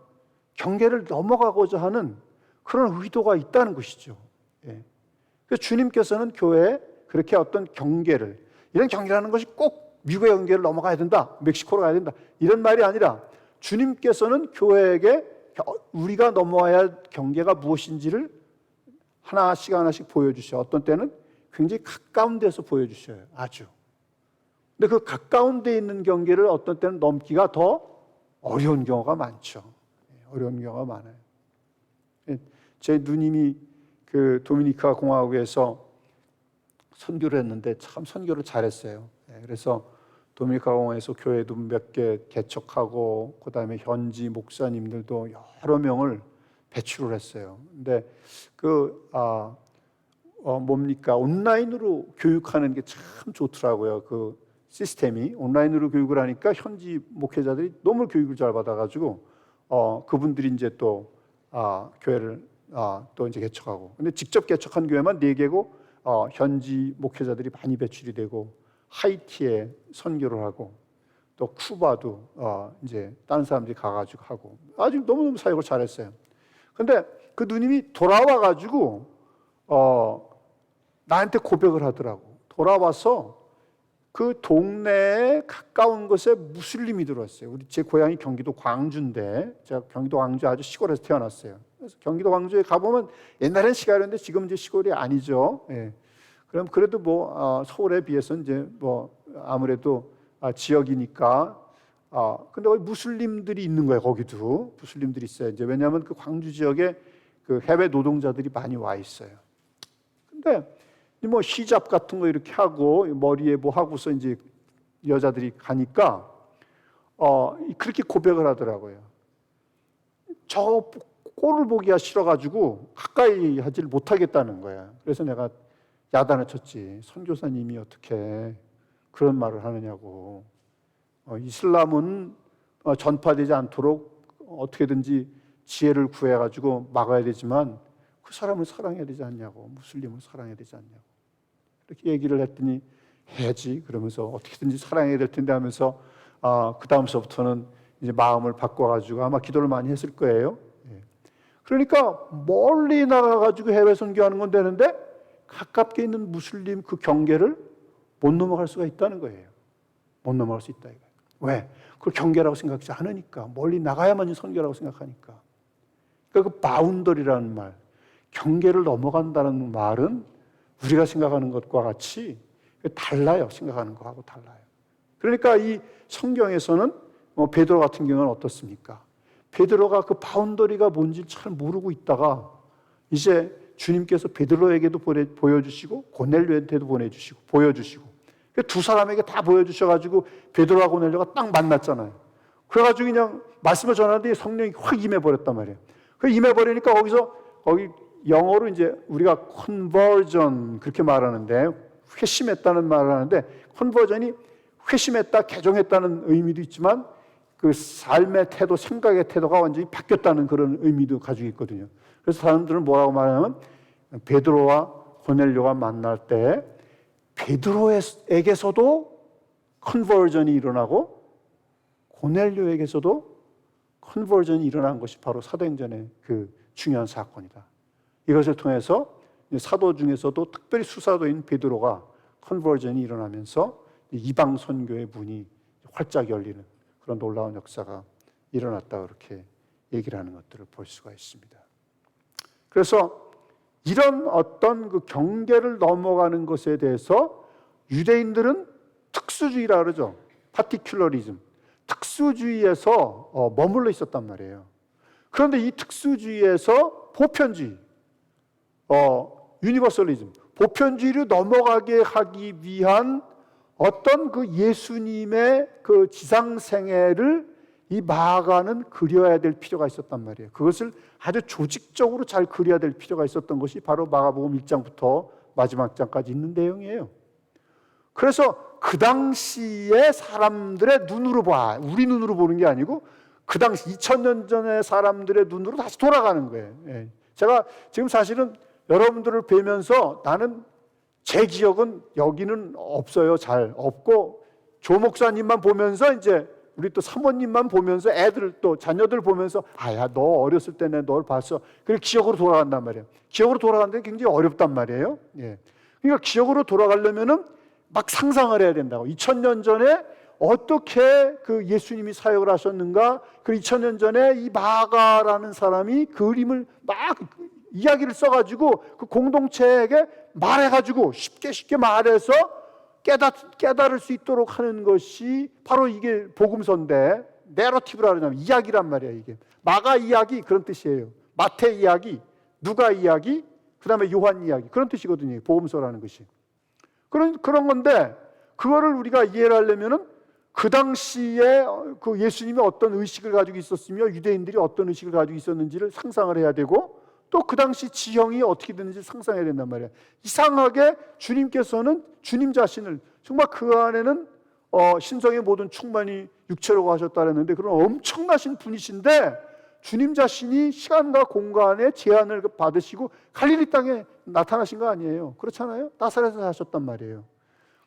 하는 그런 의도가 있다는 것이죠. 그래서 주님께서는 교회에 그렇게 어떤 경계를, 이런 경계라는 것이 꼭 미국의 경계를 넘어가야 된다, 멕시코로 가야 된다 이런 말이 아니라 주님께서는 교회에게 우리가 넘어와야 할 경계가 무엇인지를 하나씩 보여주셔요. 어떤 때는 굉장히 가까운 데서 보여주셔요. 아주. 근데 그 가까운 데 있는 경계를 어떤 때는 넘기가 더 어려운 경우가 많죠. 어려운 경우가 많아요. 제 누님이 그 도미니카 공화국에서 선교를 했는데 참 선교를 잘했어요. 그래서 도미니카 공화국에서 교회도 몇 개 개척하고 그다음에 현지 목사님들도 여러 명을 배출을 했어요. 근데 온라인으로 교육하는 게 참 좋더라고요. 그 시스템이 온라인으로 교육을 하니까 현지 목회자들이 너무 교육을 잘 받아가지고 그분들이 이제 또 교회를 또 이제 개척하고. 근데 직접 개척한 교회만 4개고 현지 목회자들이 많이 배출이 되고 하이티에 선교를 하고 또 쿠바도 이제 다른 사람들이 가가지고 하고 아주 너무너무 사역을 잘했어요. 근데 그 누님이 돌아와가지고 나한테 고백을 하더라고. 돌아와서 그 동네에 가까운 곳에 무슬림이 들어왔어요. 제 고향이 경기도 광주인데 제가 경기도 광주 아주 시골에서 태어났어요. 그래서 경기도 광주에 가보면 옛날엔 시골이었는데 지금 이제 시골이 아니죠. 그럼 그래도 서울에 비해서 이제 아무래도 지역이니까 근데 거기 무슬림들이 있는 거예요. 거기도 무슬림들이 있어요. 이제 왜냐하면 그 광주 지역에 그 해외 노동자들이 많이 와 있어요. 근데 히잡 같은 거 이렇게 하고 머리에 하고서 이제 여자들이 가니까 그렇게 고백을 하더라고요. 저 꼴을 보기가 싫어가지고 가까이 하지를 못하겠다는 거야. 그래서 내가 야단을 쳤지. 선교사님이 어떻게 그런 말을 하느냐고. 이슬람은 전파되지 않도록 어떻게든지 지혜를 구해가지고 막아야 되지만 그 사람을 사랑해야 되지 않냐고. 무슬림을 사랑해야 되지 않냐고. 이렇게 얘기를 했더니 해야지. 그러면서 어떻게든지 사랑해야 될 텐데 하면서 그 다음서부터는 이제 마음을 바꿔가지고 아마 기도를 많이 했을 거예요. 그러니까 멀리 나가가지고 해외 선교하는 건 되는데 가깝게 있는 무슬림 그 경계를 못 넘어갈 수가 있다는 거예요. 못 넘어갈 수 있다 이거예요. 왜? 그걸 경계라고 생각하지 않으니까. 멀리 나가야만이 선교라고 생각하니까. 그러니까 그 바운더리라는 말, 경계를 넘어간다는 말은 우리가 생각하는 것과 같이 달라요. 생각하는 거하고 달라요. 그러니까 이 성경에서는 베드로 같은 경우는 어떻습니까? 베드로가 그 바운더리가 뭔지 잘 모르고 있다가 이제 주님께서 베드로에게도 보여주시고 고넬료한테도 보여주시고 두 사람에게 다 보여주셔가지고 베드로와 고넬료가 딱 만났잖아요. 그래가지고 그냥 말씀을 전하는데 성령이 확 임해버렸단 말이에요. 그 임해버리니까 거기 영어로 이제 우리가 conversion 그렇게 말하는데 회심했다는 말을 하는데 conversion이 회심했다, 개종했다는 의미도 있지만 그 삶의 태도, 생각의 태도가 완전히 바뀌었다는 그런 의미도 가지고 있거든요. 그래서 사람들은 뭐라고 말하냐면 베드로와 고넬료가 만날 때 베드로에게서도 컨버전이 일어나고 고넬료에게서도 컨버전이 일어난 것이 바로 사도행전의 그 중요한 사건이다. 이것을 통해서 사도 중에서도 특별히 수사도인 베드로가 컨버전이 일어나면서 이방 선교의 문이 활짝 열리는 그런 놀라운 역사가 일어났다, 그렇게 얘기를 하는 것들을 볼 수가 있습니다. 그래서 이런 어떤 그 경계를 넘어가는 것에 대해서 유대인들은 특수주의라 그러죠. 파티큘러리즘, 특수주의에서 머물러 있었단 말이에요. 그런데 이 특수주의에서 보편주의, 유니버설리즘, 보편주의로 넘어가게 하기 위한 어떤 그 예수님의 그 지상생애를 이 마가는 그려야 될 필요가 있었단 말이에요. 그것을 아주 조직적으로 잘 그려야 될 필요가 있었던 것이 바로 마가복음 1장부터 마지막 장까지 있는 내용이에요. 그래서 그 당시에 사람들의 눈으로 봐, 우리 눈으로 보는 게 아니고 그 당시 2000년 전의 사람들의 눈으로 다시 돌아가는 거예요. 제가 지금 사실은 여러분들을 뵈면서 나는 제 기억은 여기는 없어요. 잘 없고 조 목사님만 보면서 이제 우리 또 사모님만 보면서 애들 또 자녀들 보면서 아야 너 어렸을 때 내가 널 봤어. 그래 기억으로 돌아간단 말이에요. 기억으로 돌아가는데 굉장히 어렵단 말이에요. 그러니까 기억으로 돌아가려면은 막 상상을 해야 된다고. 2000년 전에 어떻게 그 예수님이 사역을 하셨는가? 그 2000년 전에 이 마가라는 사람이 그림을 막 이야기를 써가지고 그 공동체에게 말해가지고 쉽게 말해서 깨달을 수 있도록 하는 것이 바로 이게 복음서인데, 내러티브라 그러냐면 이야기란 말이에요. 이게 마가 이야기 그런 뜻이에요. 마태 이야기, 누가 이야기, 그 다음에 요한 이야기 그런 뜻이거든요. 복음서라는 것이 그런 건데, 그거를 우리가 이해를 하려면은 그 당시에 그 예수님이 어떤 의식을 가지고 있었으며 유대인들이 어떤 의식을 가지고 있었는지를 상상을 해야 되고, 또 그 당시 지형이 어떻게 되는지 상상해야 된단 말이에요. 이상하게 주님께서는 주님 자신을 정말 그 안에는 신성의 모든 충만이 육체로 하셨다 그랬는데 그런 엄청나신 분이신데 주님 자신이 시간과 공간의 제한을 받으시고 갈릴리 땅에 나타나신 거 아니에요. 그렇잖아요. 나사렛에서 하셨단 말이에요.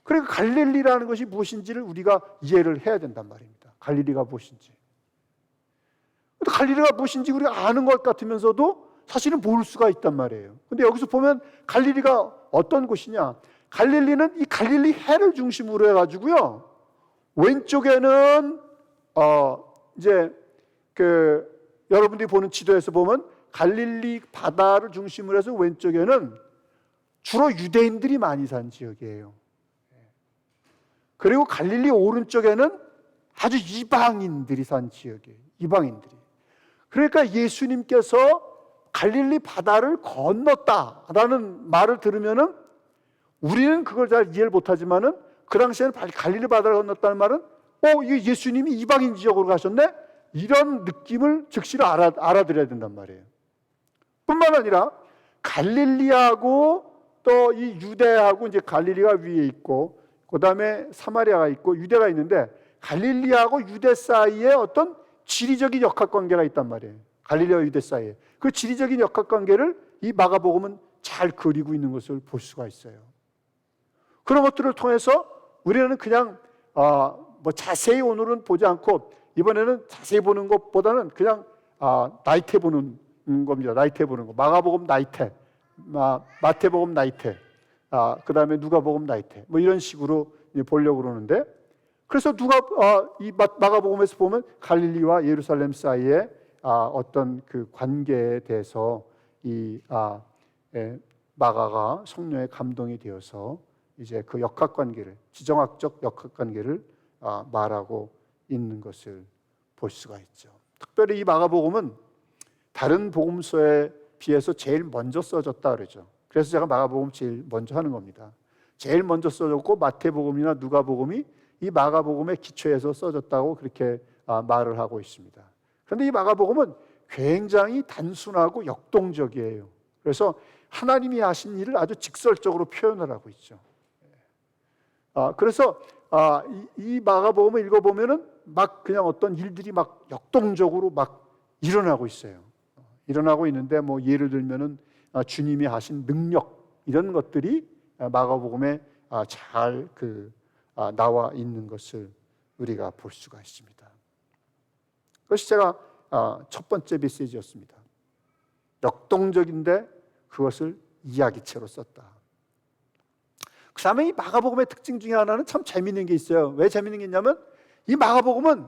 그러니까 갈릴리라는 것이 무엇인지를 우리가 이해를 해야 된단 말입니다. 갈릴리가 무엇인지. 갈릴리가 무엇인지 우리가 아는 것 같으면서도 사실은 모를 수가 있단 말이에요. 근데 여기서 보면 갈릴리가 어떤 곳이냐? 갈릴리는 이 갈릴리 해를 중심으로 해가지고요. 왼쪽에는 이제 여러분들이 보는 지도에서 보면 갈릴리 바다를 중심으로 해서 왼쪽에는 주로 유대인들이 많이 산 지역이에요. 그리고 갈릴리 오른쪽에는 아주 이방인들이 산 지역이에요. 이방인들이. 그러니까 예수님께서 갈릴리 바다를 건넜다라는 말을 들으면은 우리는 그걸 잘 이해를 못하지만은 그 당시에는 갈릴리 바다를 건넜다는 말은 이게 예수님이 이방인 지역으로 가셨네? 이런 느낌을 즉시로 알아들어야 된단 말이에요. 뿐만 아니라 갈릴리하고 또 이 유대하고 이제 갈릴리가 위에 있고 그 다음에 사마리아가 있고 유대가 있는데 갈릴리하고 유대 사이에 어떤 지리적인 역학관계가 있단 말이에요. 갈릴리와 유대 사이에. 그 지리적인 역학관계를 이 마가복음은 잘 그리고 있는 것을 볼 수가 있어요. 그런 것들을 통해서 우리는 그냥 자세히 오늘은 보지 않고 이번에는 자세히 보는 것보다는 그냥 나이테 보는 겁니다. 나이테 보는 거. 마가복음 나이테, 마태복음 나이테, 그 다음에 누가복음 나이테, 뭐 이런 식으로 보려고 그러는데, 그래서 이 마가복음에서 보면 갈릴리와 예루살렘 사이에 어떤 그 관계에 대해서 이 마가가 성령의 감동이 되어서 이제 그 역학관계를, 지정학적 역학관계를 말하고 있는 것을 볼 수가 있죠. 특별히 이 마가복음은 다른 복음서에 비해서 제일 먼저 써졌다 그러죠. 그래서 제가 마가복음 제일 먼저 하는 겁니다. 제일 먼저 써졌고 마태복음이나 누가복음이 이 마가복음의 기초에서 써졌다고 그렇게 말을 하고 있습니다. 그런데 이 마가복음은 굉장히 단순하고 역동적이에요. 그래서 하나님이 하신 일을 아주 직설적으로 표현을 하고 있죠. 그래서 이 마가복음을 읽어보면은 막 그냥 어떤 일들이 막 역동적으로 막 일어나고 있어요. 일어나고 있는데 뭐 예를 들면은 주님이 하신 능력 이런 것들이 마가복음에 잘 나와 있는 것을 우리가 볼 수가 있습니다. 그것이 제가 첫 번째 메시지였습니다. 역동적인데 그것을 이야기체로 썼다. 그 다음에 이 마가복음의 특징 중에 하나는 참 재미있는 게 있어요. 왜 재미있는 게 있냐면 이 마가복음은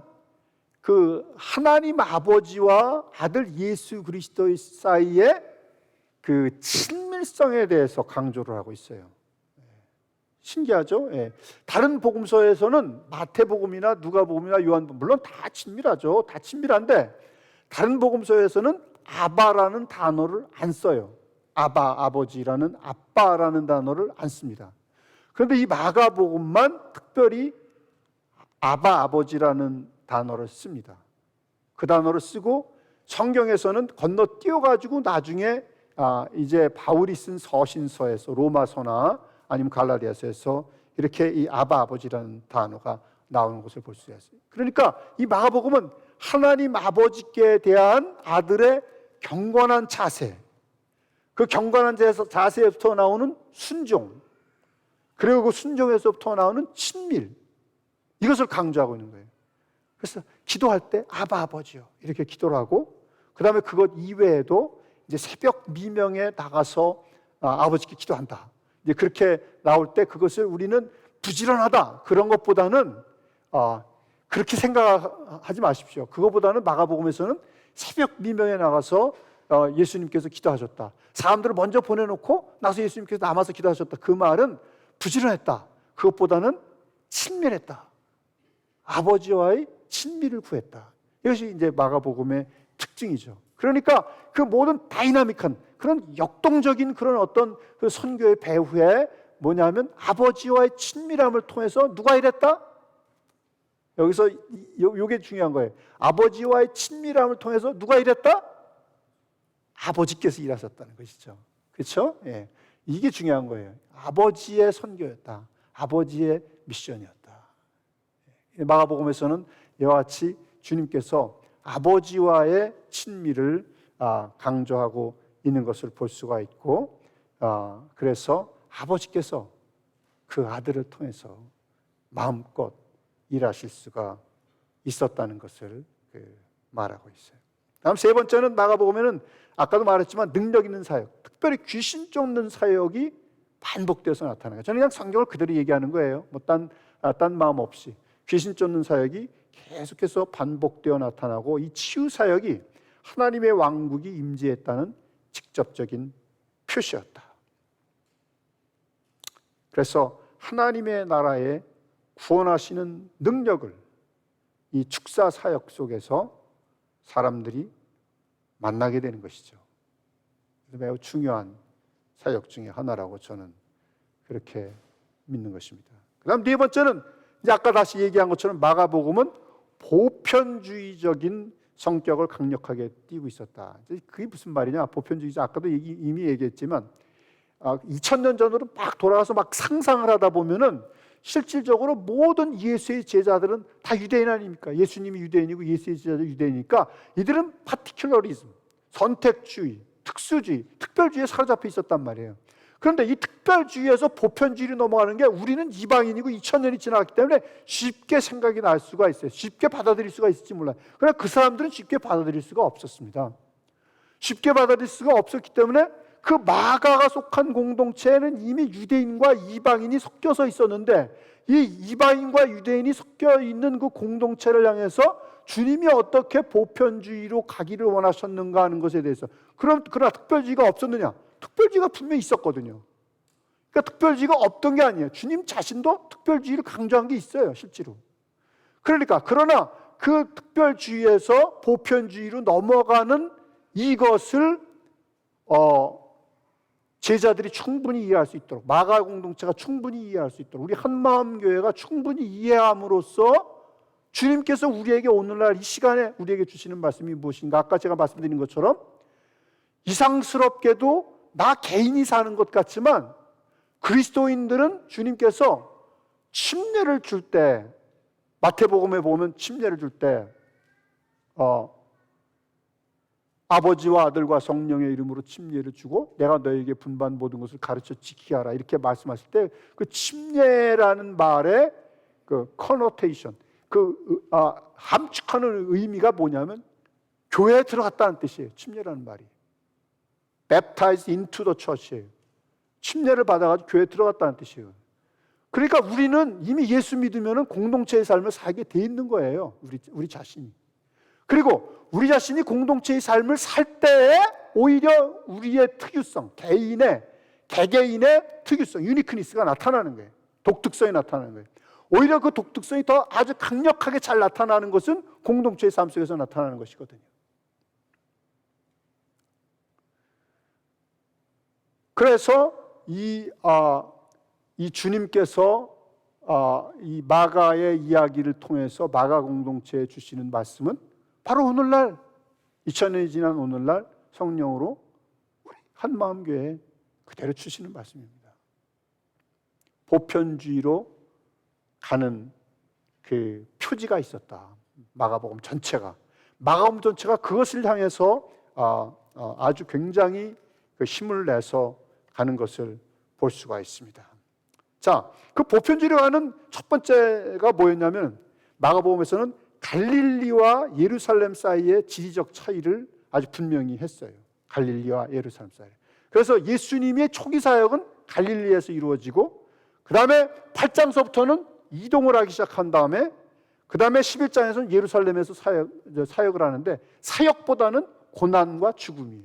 그 하나님 아버지와 아들 예수 그리스도 사이의 그 친밀성에 대해서 강조를 하고 있어요. 신기하죠? 다른 복음서에서는 마태복음이나 누가복음이나 요한복음 물론 다 친밀하죠. 다 친밀한데 다른 복음서에서는 아바라는 단어를 안 써요. 아바, 아버지라는 아빠라는 단어를 안 씁니다. 그런데 이 마가복음만 특별히 아바, 아버지라는 단어를 씁니다. 그 단어를 쓰고 성경에서는 건너뛰어가지고 나중에 이제 바울이 쓴 서신서에서 로마서나 아니면 갈라디아서에서 이렇게 이 아바, 아버지라는 단어가 나오는 것을 볼 수 있어요. 그러니까 이 마가복음은 하나님 아버지께 대한 아들의 경건한 자세, 그 경건한 자세에서부터 나오는 순종, 그리고 그 순종에서부터 나오는 친밀, 이것을 강조하고 있는 거예요. 그래서 기도할 때 아바 아버지요 이렇게 기도를 하고 그 다음에 그것 이외에도 이제 새벽 미명에 나가서 아버지께 기도한다. 이제 그렇게 나올 때 그것을 우리는 부지런하다 그런 것보다는 그렇게 생각하지 마십시오. 그것보다는 마가복음에서는 새벽 미명에 나가서 예수님께서 기도하셨다. 사람들을 먼저 보내놓고 나서 예수님께서 남아서 기도하셨다. 그 말은 부지런했다. 그것보다는 친밀했다. 아버지와의 친밀을 구했다. 이것이 이제 마가복음의 특징이죠. 그러니까 그 모든 다이나믹한 그런 역동적인 그런 어떤 그 선교의 배후에 뭐냐면 아버지와의 친밀함을 통해서 누가 이랬다? 여기서 이게 중요한 거예요. 아버지와의 친밀함을 통해서 누가 일했다? 아버지께서 일하셨다는 것이죠. 그렇죠? 예. 이게 중요한 거예요. 아버지의 선교였다. 아버지의 미션이었다. 마가복음에서는 이와 같이 주님께서 아버지와의 친밀을 강조하고 있는 것을 볼 수가 있고, 그래서 아버지께서 그 아들을 통해서 마음껏 일하실 수가 있었다는 것을 말하고 있어요. 다음 세 번째는 마가복음에는 아까도 말했지만 능력 있는 사역, 특별히 귀신 쫓는 사역이 반복되어서 나타나는 거예요. 저는 그냥 성경을 그대로 얘기하는 거예요. 뭐 딴 마음 없이 귀신 쫓는 사역이 계속해서 반복되어 나타나고 이 치유 사역이 하나님의 왕국이 임재했다는 직접적인 표시였다. 그래서 하나님의 나라에 구원하시는 능력을 이 축사 사역 속에서 사람들이 만나게 되는 것이죠. 매우 중요한 사역 중에 하나라고 저는 그렇게 믿는 것입니다. 그 다음 네 번째는 이제 아까 다시 얘기한 것처럼 마가복음은 보편주의적인 성격을 강력하게 띄고 있었다. 그게 무슨 말이냐? 보편주의자 아까도 이미 얘기했지만 2000년 전으로 막 돌아가서 막 상상을 하다 보면은 실질적으로 모든 예수의 제자들은 다 유대인 아닙니까? 예수님이 유대인이고 예수의 제자들 유대인이니까 이들은 파티큘러리즘, 선택주의, 특수주의, 특별주의에 사로잡혀 있었단 말이에요. 그런데 이 특별주의에서 보편주의로 넘어가는 게 우리는 이방인이고 2000년이 지나갔기 때문에 쉽게 생각이 날 수가 있어요. 쉽게 받아들일 수가 있을지 몰라요. 그러나 그 사람들은 쉽게 받아들일 수가 없었습니다. 쉽게 받아들일 수가 없었기 때문에 그 마가가 속한 공동체에는 이미 유대인과 이방인이 섞여서 있었는데 이 이방인과 유대인이 섞여 있는 그 공동체를 향해서 주님이 어떻게 보편주의로 가기를 원하셨는가 하는 것에 대해서 그러나 특별주의가 없었느냐? 특별주의가 분명히 있었거든요. 그러니까 특별주의가 없던 게 아니에요. 주님 자신도 특별주의를 강조한 게 있어요, 실제로. 그러니까 그러나 그 특별주의에서 보편주의로 넘어가는 이것을 제자들이 충분히 이해할 수 있도록, 마가 공동체가 충분히 이해할 수 있도록, 우리 한마음교회가 충분히 이해함으로써 주님께서 우리에게 오늘날 이 시간에 우리에게 주시는 말씀이 무엇인가? 아까 제가 말씀드린 것처럼 이상스럽게도 나 개인이 사는 것 같지만 그리스도인들은 주님께서 침례를 줄 때, 마태복음에 보면 침례를 줄 때 아버지와 아들과 성령의 이름으로 침례를 주고 내가 너에게 분반 모든 것을 가르쳐 지키게 하라 이렇게 말씀하실 때 그 침례라는 말의 그 커노테이션, 함축하는 의미가 뭐냐면 교회에 들어갔다는 뜻이에요. 침례라는 말이 baptized into the church예요. 침례를 받아가지고 교회에 들어갔다는 뜻이에요. 그러니까 우리는 이미 예수 믿으면 공동체의 삶을 살게 돼 있는 거예요. 우리 자신이. 그리고 우리 자신이 공동체의 삶을 살 때에 오히려 우리의 특유성, 개개인의 특유성, 유니크니스가 나타나는 거예요. 독특성이 나타나는 거예요. 오히려 그 독특성이 더 아주 강력하게 잘 나타나는 것은 공동체의 삶 속에서 나타나는 것이거든요. 그래서 이 주님께서 이 마가의 이야기를 통해서 마가 공동체에 주시는 말씀은 바로 오늘날 2000년이 지난 오늘날 성령으로 우리 한마음교회에 그대로 주시는 말씀입니다. 보편주의로 가는 그 표지가 있었다. 마가복음 전체가 그것을 향해서 아주 굉장히 그 힘을 내서 가는 것을 볼 수가 있습니다. 자, 그 보편주의로 가는 첫 번째가 뭐였냐면 마가복음에서는 갈릴리와 예루살렘 사이의 지리적 차이를 아주 분명히 했어요. 갈릴리와 예루살렘 사이. 그래서 예수님의 초기 사역은 갈릴리에서 이루어지고 그 다음에 8장서부터는 이동을 하기 시작한 다음에 그 다음에 11장에서는 예루살렘에서 사역을 하는데 사역보다는 고난과 죽음이에요.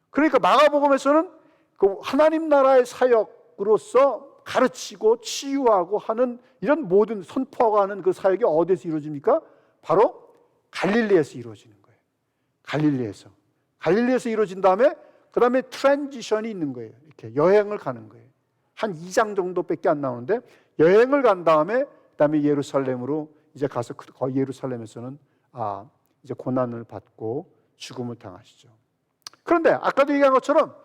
그러니까 마가복음에서는 그 하나님 나라의 사역으로서 가르치고 치유하고 하는 이런 모든 선포하고 하는 그 사역이 어디서 이루어집니까? 바로 갈릴리에서 이루어지는 거예요. 갈릴리에서 이루어진 다음에 그 다음에 트랜지션이 있는 거예요. 이렇게 여행을 가는 거예요. 한 2장 정도밖에 안 나오는데 여행을 간 다음에 그 다음에 예루살렘으로 이제 가서 거의 예루살렘에서는 이제 고난을 받고 죽음을 당하시죠. 그런데 아까도 얘기한 것처럼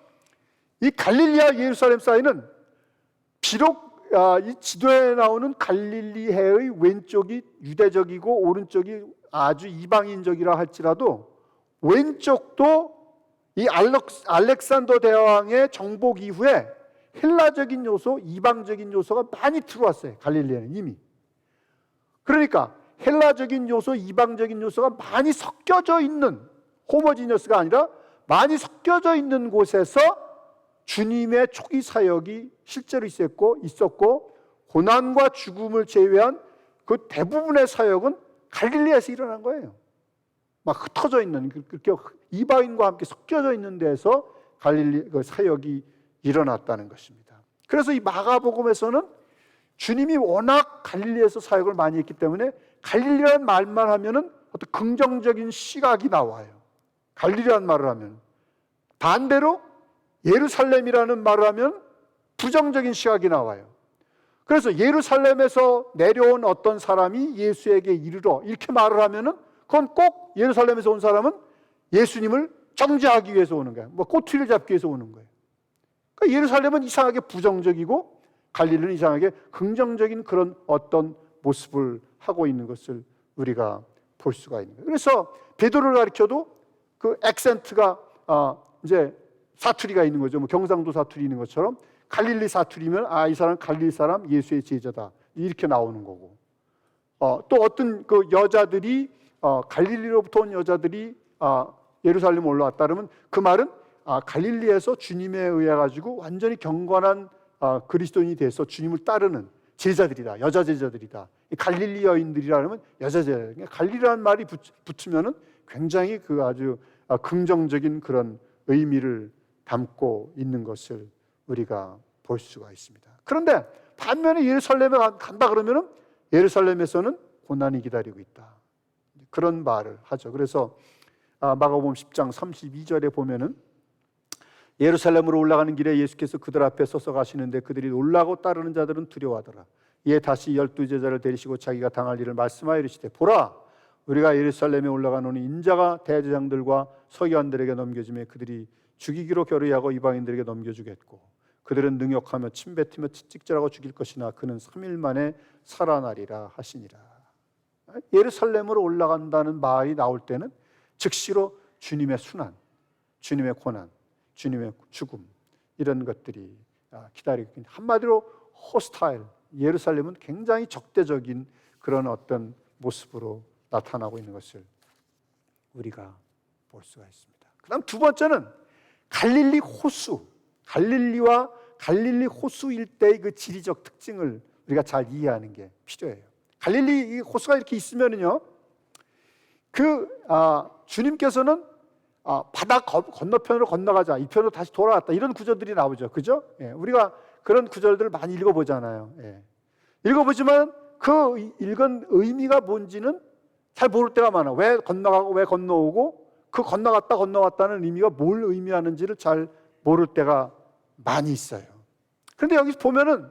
이 갈릴리와 예루살렘 사이는 비록 이 지도에 나오는 갈릴리해의 왼쪽이 유대적이고 오른쪽이 아주 이방인적이라 할지라도 왼쪽도 이 알렉산더 대왕의 정복 이후에 헬라적인 요소, 이방적인 요소가 많이 들어왔어요. 갈릴리에는 이미. 그러니까 헬라적인 요소, 이방적인 요소가 많이 섞여져 있는, 호모지니어스가 아니라 많이 섞여져 있는 곳에서 주님의 초기 사역이 실제로 있었고 고난과 죽음을 제외한 그 대부분의 사역은 갈릴리에서 일어난 거예요. 막 흩어져 있는, 그렇게 이방인과 함께 섞여져 있는 데서 갈릴리 그 사역이 일어났다는 것입니다. 그래서 이 마가복음에서는 주님이 워낙 갈릴리에서 사역을 많이 했기 때문에 갈릴리라는 말만 하면은 어떤 긍정적인 시각이 나와요. 갈릴리라는 말을 하면. 반대로 예루살렘이라는 말을 하면 부정적인 시각이 나와요. 그래서 예루살렘에서 내려온 어떤 사람이 예수에게 이르러 이렇게 말을 하면은 그건 꼭 예루살렘에서 온 사람은 예수님을 정죄하기 위해서 오는 거예요. 뭐 꼬투리를 잡기 위해서 오는 거예요. 그러니까 예루살렘은 이상하게 부정적이고 갈릴리는 이상하게 긍정적인 그런 어떤 모습을 하고 있는 것을 우리가 볼 수가 있는 거예요. 그래서 베드로를 가리켜도 그 액센트가 이제 사투리가 있는 거죠. 뭐 경상도 사투리 있는 것처럼 갈릴리 사투리면 이 사람 갈릴리 사람 예수의 제자다 이렇게 나오는 거고 또 어떤 그 여자들이 갈릴리로부터 온 여자들이 예루살렘 올라왔다 그러면 그 말은 갈릴리에서 주님에 의해 가지고 완전히 경건한 그리스도인이 돼서 주님을 따르는 제자들이다. 여자 제자들이다. 갈릴리 여인들이라 그러면 여자 제자. 갈릴리라는 말이 붙으면은 굉장히 그 아주 긍정적인 그런 의미를 담고 있는 것을 우리가 볼 수가 있습니다. 그런데 반면에 예루살렘에 간다 그러면은 예루살렘에서는 고난이 기다리고 있다. 그런 말을 하죠. 그래서 마가복음 10장 32절에 보면은 예루살렘으로 올라가는 길에 예수께서 그들 앞에 서서 가시는데 그들이 놀라고 따르는 자들은 두려워하더라. 이에 다시 12 제자를 데리시고 자기가 당할 일을 말씀하여 이르시되 보라 우리가 예루살렘에 올라가노니 인자가 대제장들과 서기관들에게 넘겨지매 그들이 죽이기로 결의하고 이방인들에게 넘겨주겠고 그들은 능욕하며 침뱉으며 채찍질하고 죽일 것이나 그는 3일 만에 살아나리라 하시니라. 예루살렘으로 올라간다는 말이 나올 때는 즉시로 주님의 순환, 주님의 고난, 주님의 죽음 이런 것들이 기다리고 있는, 한마디로 호스타일, 예루살렘은 굉장히 적대적인 그런 어떤 모습으로 나타나고 있는 것을 우리가 볼 수가 있습니다. 그 다음 두 번째는 갈릴리 호수, 갈릴리와 갈릴리 호수 일대의 그 지리적 특징을 우리가 잘 이해하는 게 필요해요. 갈릴리 호수가 이렇게 있으면은요, 주님께서는 바다 건너편으로 건너가자, 이 편으로 다시 돌아왔다, 이런 구절들이 나오죠, 그죠? 예, 우리가 그런 구절들을 많이 읽어보잖아요. 예. 읽어보지만 그 읽은 의미가 뭔지는 잘 모를 때가 많아. 왜 건너가고 왜 건너오고 그 건너갔다 건너왔다는 의미가 뭘 의미하는지를 잘 모를 때가 많이 있어요. 그런데 여기 보면은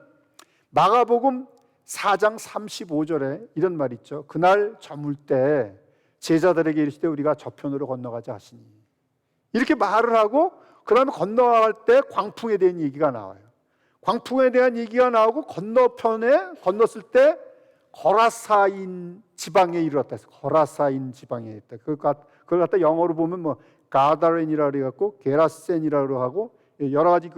마가복음 4장 35절에 이런 말이 있죠. 그날 저물 때 제자들에게 이르시되 우리가 저편으로 건너가자 하시니, 이렇게 말을 하고 그 다음에 건너갈 때 광풍에 대한 얘기가 나와요. 광풍에 대한 얘기가 나오고 건너편에 건넜을 때 거라사인 지방에 이르렀다 해서 거라사인 지방에 있다. 그걸 갖다 영어로 보면 뭐 가다렌이라고 그래갖고 게라센이라고 하고 여러 가지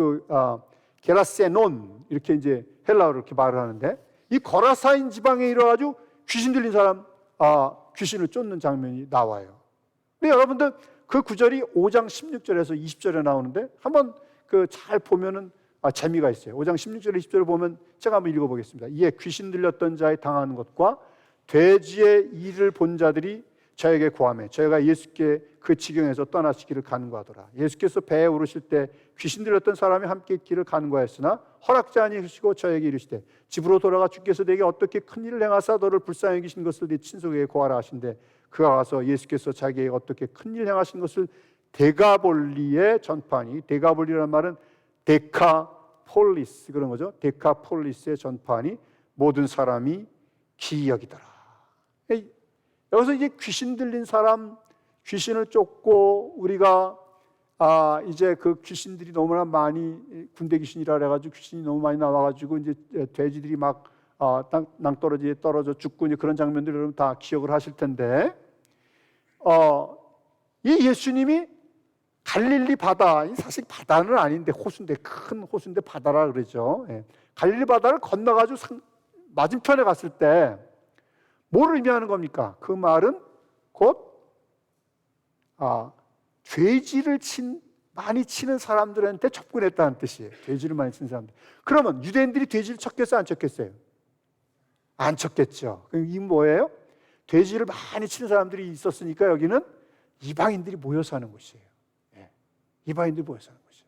게라세논 이렇게 이제 헬라어로 이렇게 말을 하는데, 이 거라사인 지방에 이르러가지고 귀신 들린 사람 귀신을 쫓는 장면이 나와요. 근데 여러분들 그 구절이 5장 16절에서 20절에 나오는데 한번 잘 보면은 재미가 있어요. 5장 16절 20절을 보면 제가 한번 읽어보겠습니다. 이에 귀신 들렸던 자의 당하는 것과 돼지의 일을 본 자들이 저에게 고하매 저희가 예수께 그 지경에서 떠나시기를 간구하더라. 예수께서 배에 오르실 때 귀신 들렸던 사람이 함께 있기를 간구하였으나 허락지 아니하시고 저에게 이르시되 집으로 돌아가 주께서 내게 어떻게 큰 일을 행하사 너를 불쌍히 여기신 것을 네 친속에게 고하라 하신대 그가 가서 예수께서 자기에게 어떻게 큰 일을 행하신 것을 데가볼리에 전파하니, 데가볼리라는 말은 데카폴리스 그런 거죠. 데카폴리스에 전파하니 모든 사람이 기이 여기더라. 여기서 이제 귀신 들린 사람, 귀신을 쫓고 우리가 이제 그 귀신들이 너무나 많이, 군대 귀신이라 그래가지고 귀신이 너무 많이 나와가지고 이제 돼지들이 막 낭떠러지에 떨어져 죽고 이제 그런 장면들을 여러분 다 기억을 하실 텐데, 이 예수님이 갈릴리 바다, 사실 바다는 아닌데 호수인데, 큰 호수인데 바다라 그러죠. 예. 갈릴리 바다를 건너가지고 맞은편에 갔을 때 뭘 의미하는 겁니까? 그 말은 곧 죄질을 많이 치는 사람들한테 접근했다는 뜻이에요. 죄질을 많이 치는 사람들. 그러면 유대인들이 돼지를 쳤겠어요? 안 쳤겠어요? 안 쳤겠죠. 그럼 이 뭐예요? 돼지를 많이 치는 사람들이 있었으니까 여기는 이방인들이 모여 사는 곳이에요. 예. 이방인들이 모여 사는 곳이에요.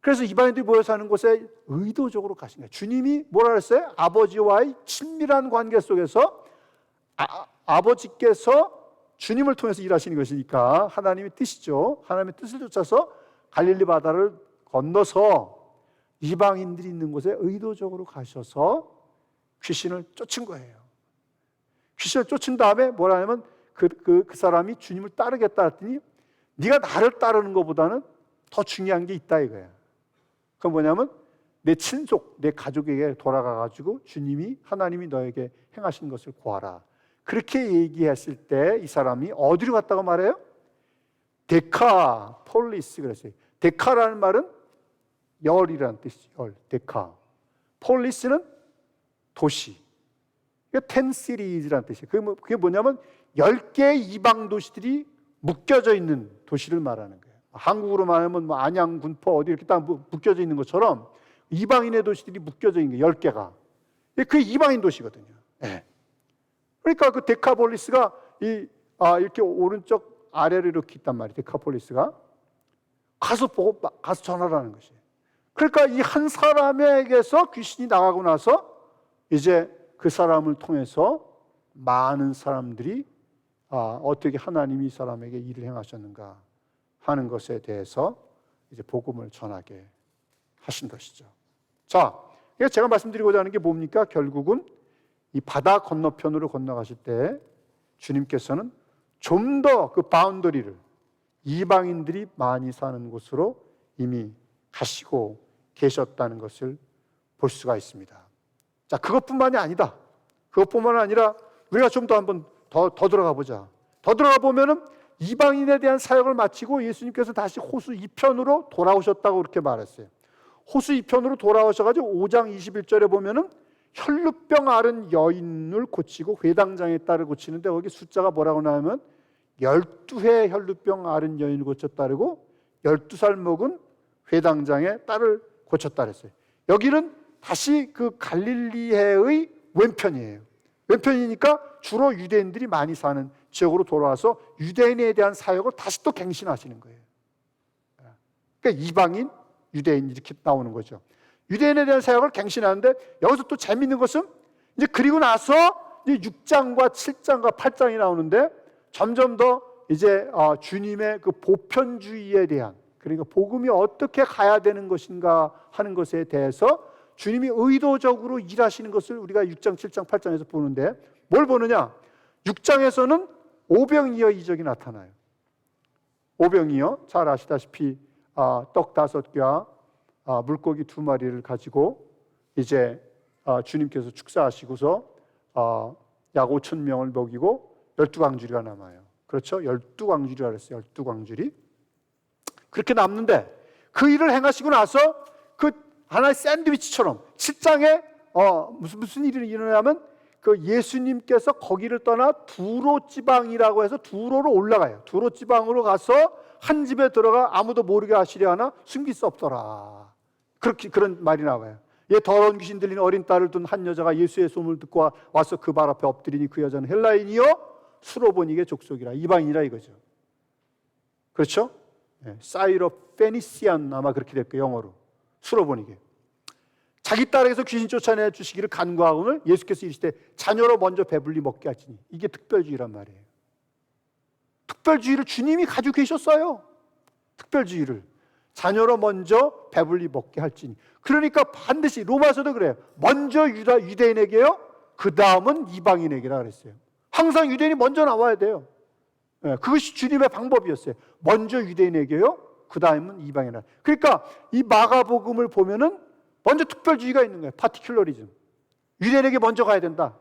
그래서 이방인들이 모여 사는 곳에 의도적으로 가신 거예요. 주님이 뭐라 그랬어요? 아버지와의 친밀한 관계 속에서 아버지께서 주님을 통해서 일하시는 것이니까 하나님의 뜻이죠. 하나님의 뜻을 쫓아서 갈릴리 바다를 건너서 이방인들이 있는 곳에 의도적으로 가셔서 귀신을 쫓은 거예요. 귀신을 쫓은 다음에 뭐라 하냐면 그 사람이 주님을 따르겠다 했더니 네가 나를 따르는 것보다는 더 중요한 게 있다 이거야. 그건 뭐냐면 내 친속, 내 가족에게 돌아가가지고 하나님이 너에게 행하신 것을 구하라. 그렇게 얘기했을 때 이 사람이 어디로 갔다고 말해요? 데카폴리스 그랬어요. 데카라는 말은 열이라는 뜻이죠. 열, 데카. 폴리스는 도시. 이게 10 cities라는 뜻이에요. 그게 뭐냐면 10개의 이방 도시들이 묶여져 있는 도시를 말하는 거예요. 한국으로 말하면 뭐 안양, 군포 어디 이렇게 딱 묶여져 있는 것처럼 이방인의 도시들이 묶여져 있는 게 10개가. 그게 이방인 도시거든요. 네. 그러니까 그 데카폴리스가 이렇게 오른쪽 아래로 이렇게 있단 말이에요. 데카폴리스가 가서 전화를 하는 것이에요. 그러니까 이 한 사람에게서 귀신이 나가고 나서 이제 그 사람을 통해서 많은 사람들이 어떻게 하나님이 이 사람에게 일을 행하셨는가 하는 것에 대해서 이제 복음을 전하게 하신 것이죠. 자, 제가 말씀드리고자 하는 게 뭡니까? 결국은 이 바다 건너편으로 건너가실 때 주님께서는 좀 더 그 바운더리를 이방인들이 많이 사는 곳으로 이미 가시고 계셨다는 것을 볼 수가 있습니다. 자, 그것뿐만이 아니다. 그것뿐만 아니라 우리가 좀 더 한번 더 들어가 보자. 더 들어가 보면은 이방인에 대한 사역을 마치고 예수님께서 다시 호수 2편으로 돌아오셨다고 그렇게 말했어요. 호수 2편으로 돌아오셔가지고 5장 21절에 보면은 혈루병 앓은 여인을 고치고 회당장의 딸을 고치는데 거기 숫자가 뭐라고 나오면 12회 혈루병 앓은 여인을 고쳤다 그러고 12살 먹은 회당장의 딸을 고쳤다 그랬어요. 여기는 다시 그 갈릴리해의 왼편이에요. 왼편이니까 주로 유대인들이 많이 사는 지역으로 돌아와서 유대인에 대한 사역을 다시 또 갱신하시는 거예요. 그러니까 이방인, 유대인 이렇게 나오는 거죠. 유대인에 대한 사역을 갱신하는데 여기서 또 재밌는 것은 이제 그리고 나서 이제 6장과 7장과 8장이 나오는데 점점 더 이제 주님의 그 보편주의에 대한, 그러니까 복음이 어떻게 가야 되는 것인가 하는 것에 대해서 주님이 의도적으로 일하시는 것을 우리가 6장, 7장, 8장에서 보는데 뭘 보느냐? 6장에서는 오병이어 이적이 나타나요. 오병이어, 잘 아시다시피 떡 5개와 물고기 2마리를 가지고 이제 주님께서 축사하시고서 약 5천 명을 먹이고 12광주리가 남아요. 그렇죠? 12광주리라 그랬어요. 12광주리. 그렇게 남는데 그 일을 행하시고 나서 그 하나의 샌드위치처럼 7장에 무슨 일이 일어나면 그 예수님께서 거기를 떠나 두로 지방이라고 해서 두로로 올라가요. 두로 지방으로 가서 한 집에 들어가 아무도 모르게 하시려 하나 숨길 수 없더라. 그런 말이 나와요. 더러운 귀신 들린 어린 딸을 둔 한 여자가 예수의 소문을 듣고 와서 그 발 앞에 엎드리니 그 여자는 헬라인이요 수로보니게 족속이라, 이방인이라 이거죠. 그렇죠? 사이로 페니시안 아마 그렇게 될 거예요. 영어로 수로보니게. 자기 딸에게서 귀신 쫓아내 주시기를 간구하고는 예수께서 이르시되 자녀로 먼저 배불리 먹게 하시니, 이게 특별주의란 말이에요. 특별주의를 주님이 가지고 계셨어요. 특별주의를 자녀로 먼저 배불리 먹게 할지니. 그러니까 반드시 로마서도 그래요. 먼저 유대인에게요, 그 다음은 이방인에게라 그랬어요. 항상 유대인이 먼저 나와야 돼요. 그것이 주님의 방법이었어요. 먼저 유대인에게요, 그 다음은 이방인에게. 그러니까 이 마가복음을 보면은 먼저 특별주의가 있는 거예요. 파티큘러리즘. 유대인에게 먼저 가야 된다.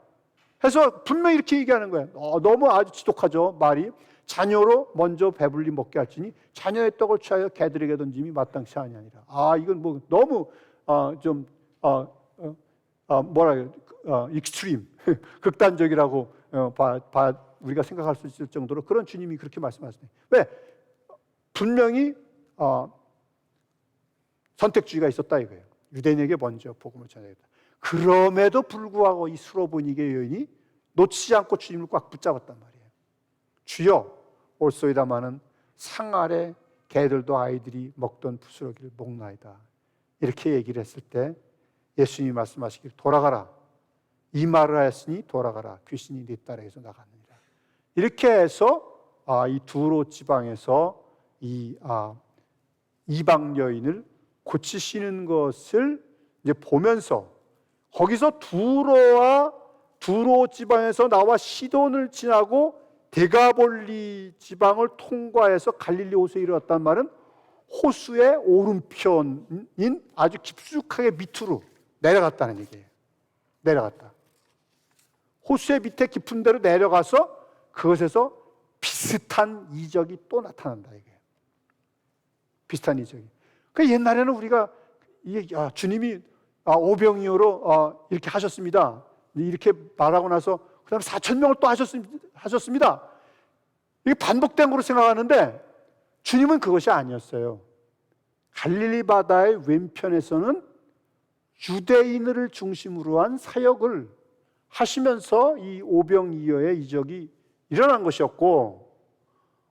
해서 분명히 이렇게 얘기하는 거예요. 너무 아주 지독하죠, 말이. 자녀로 먼저 배불리 먹게 할지니 자녀의 떡을 취하여 개들에게 던짐이 마땅치 아니하니라. 이건 뭐 너무 익스트림, 극단적이라고 우리가 생각할 수 있을 정도로 그런 주님이 그렇게 말씀하시네요. 왜? 분명히 선택주의가 있었다 이거예요. 유대인에게 먼저 복음을 전해야겠다. 그럼에도 불구하고 이 수로보니게 여인이 놓치지 않고 주님을 꽉 붙잡았단 말이에요. 주여, 올소이다마는 상 아래 개들도 아이들이 먹던 부스러기를 먹나이다. 이렇게 얘기를 했을 때 예수님이 말씀하시길 돌아가라. 이 말을 하였으니 돌아가라. 귀신이 네 딸에게서 나갔느니라. 이렇게 해서 이 두로 지방에서 이 이방 여인을 고치시는 것을 이제 보면서 거기서 두로 지방에서 나와 시돈을 지나고 데가볼리 지방을 통과해서 갈릴리 호수에 이르렀단 말은 호수의 오른편인 아주 깊숙하게 밑으로 내려갔다는 얘기예요. 내려갔다. 호수의 밑에 깊은 데로 내려가서 그것에서 비슷한 이적이 또 나타난다 이게. 비슷한 이적이. 그 옛날에는 우리가 주님이 오병이어로 이렇게 하셨습니다. 이렇게 말하고 나서 그다음에 4,000명을 또 하셨습니다. 이게 반복된 거로 생각하는데 주님은 그것이 아니었어요. 갈릴리 바다의 왼편에서는 유대인을 중심으로 한 사역을 하시면서 이 오병이어의 이적이 일어난 것이었고,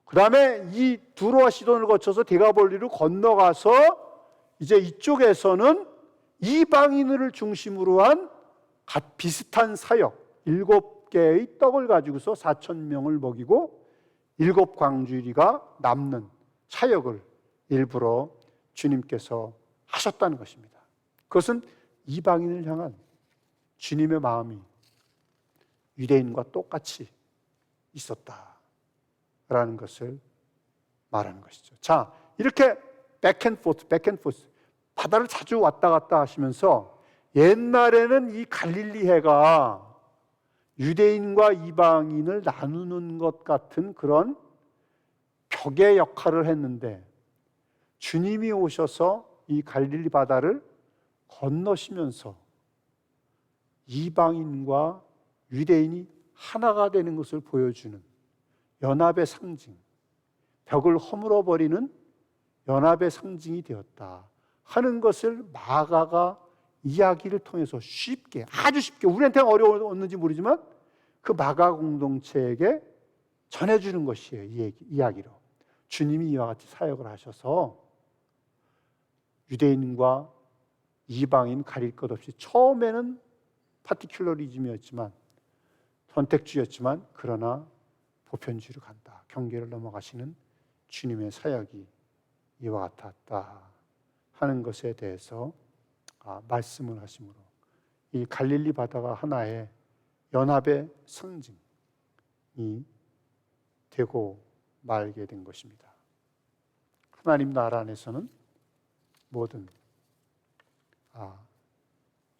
그 다음에 이 두로와 시돈을 거쳐서 데가볼리로 건너가서 이제 이쪽에서는 이방인을 중심으로 한 비슷한 사역, 7 7개의 떡을 가지고서 4,000명을 먹이고 7광주리가 남는 사역을 일부러 주님께서 하셨다는 것입니다. 그것은 이방인을 향한 주님의 마음이 유대인과 똑같이 있었다라는 것을 말하는 것이죠. 자, 이렇게 백앤포스 바다를 자주 왔다 갔다 하시면서 옛날에는 이 갈릴리해가 유대인과 이방인을 나누는 것 같은 그런 벽의 역할을 했는데 주님이 오셔서 이 갈릴리 바다를 건너시면서 이방인과 유대인이 하나가 되는 것을 보여주는 연합의 상징, 벽을 허물어버리는 연합의 상징이 되었다 하는 것을 마가가 이야기를 통해서 쉽게, 아주 쉽게, 우리한테는 어려웠는지 모르지만 그 마가 공동체에게 전해주는 것이에요. 이 이야기로 주님이 이와 같이 사역을 하셔서 유대인과 이방인 가릴 것 없이, 처음에는 파티큘러리즘이었지만, 선택주의였지만, 그러나 보편주의로 간다, 경계를 넘어가시는 주님의 사역이 이와 같았다 하는 것에 대해서 말씀을 하시므로 이 갈릴리 바다가 하나의 연합의 상징이 되고 말게 된 것입니다. 하나님 나라 안에서는 모든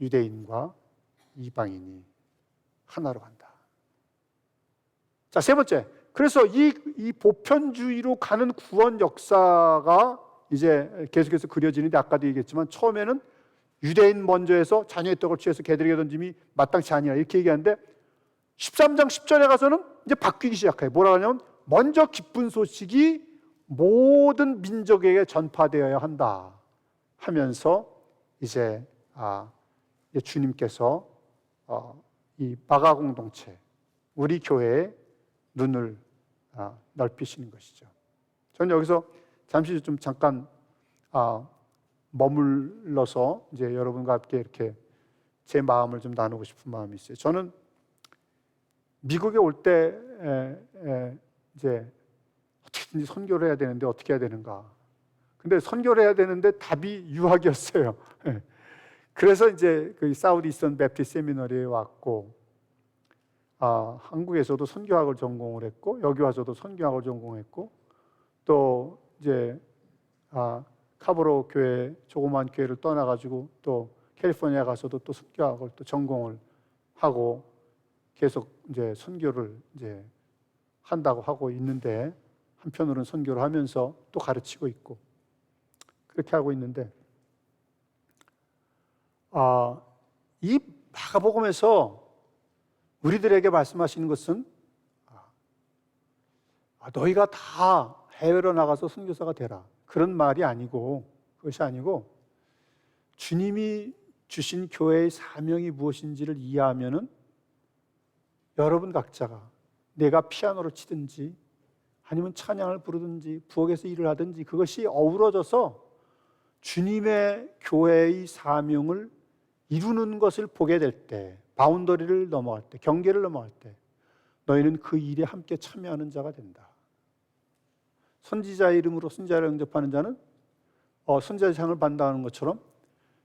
유대인과 이방인이 하나로 간다. 자, 세 번째, 그래서 이 보편주의로 가는 구원 역사가 이제 계속해서 그려지는데, 아까도 얘기했지만 처음에는 유대인 먼저 해서 자녀의 떡을 취해서 개들에게 던짐이 마땅치 아니라 이렇게 얘기하는데 13장 10절에 가서는 이제 바뀌기 시작해요. 뭐라 하냐면 먼저 기쁜 소식이 모든 민족에게 전파되어야 한다 하면서 이제 주님께서 이 마가 공동체, 우리 교회의 눈을 넓히시는 것이죠. 저는 여기서 잠시 좀 잠깐 머물러서 이제 여러분과 함께 이렇게 제 마음을 좀 나누고 싶은 마음이 있어요. 저는 미국에 올 때 이제 어떻게든지 선교를 해야 되는데 어떻게 해야 되는가. 근데 선교를 해야 되는데 답이 유학이었어요. 그래서 이제 그 사우디 이스턴 베프티스트 세미너리에 왔고, 한국에서도 선교학을 전공을 했고, 여기 와서도 선교학을 전공했고, 또 이제 카브로 교회, 조그만 교회를 떠나가지고 또 캘리포니아 가서도 또 선교학을 또 전공을 하고 계속 이제 선교를 이제 한다고 하고 있는데, 한편으로는 선교를 하면서 또 가르치고 있고 그렇게 하고 있는데, 이 마가복음에서 우리들에게 말씀하시는 것은 너희가 다 해외로 나가서 선교사가 되라, 그런 말이 아니고, 그것이 아니고 주님이 주신 교회의 사명이 무엇인지를 이해하면은 여러분 각자가 내가 피아노를 치든지 아니면 찬양을 부르든지 부엌에서 일을 하든지 그것이 어우러져서 주님의 교회의 사명을 이루는 것을 보게 될 때, 바운더리를 넘어갈 때, 경계를 넘어갈 때 너희는 그 일에 함께 참여하는 자가 된다. 선지자의 이름으로 선지자를 영접하는 자는 선지자의 상을 받는다는 것처럼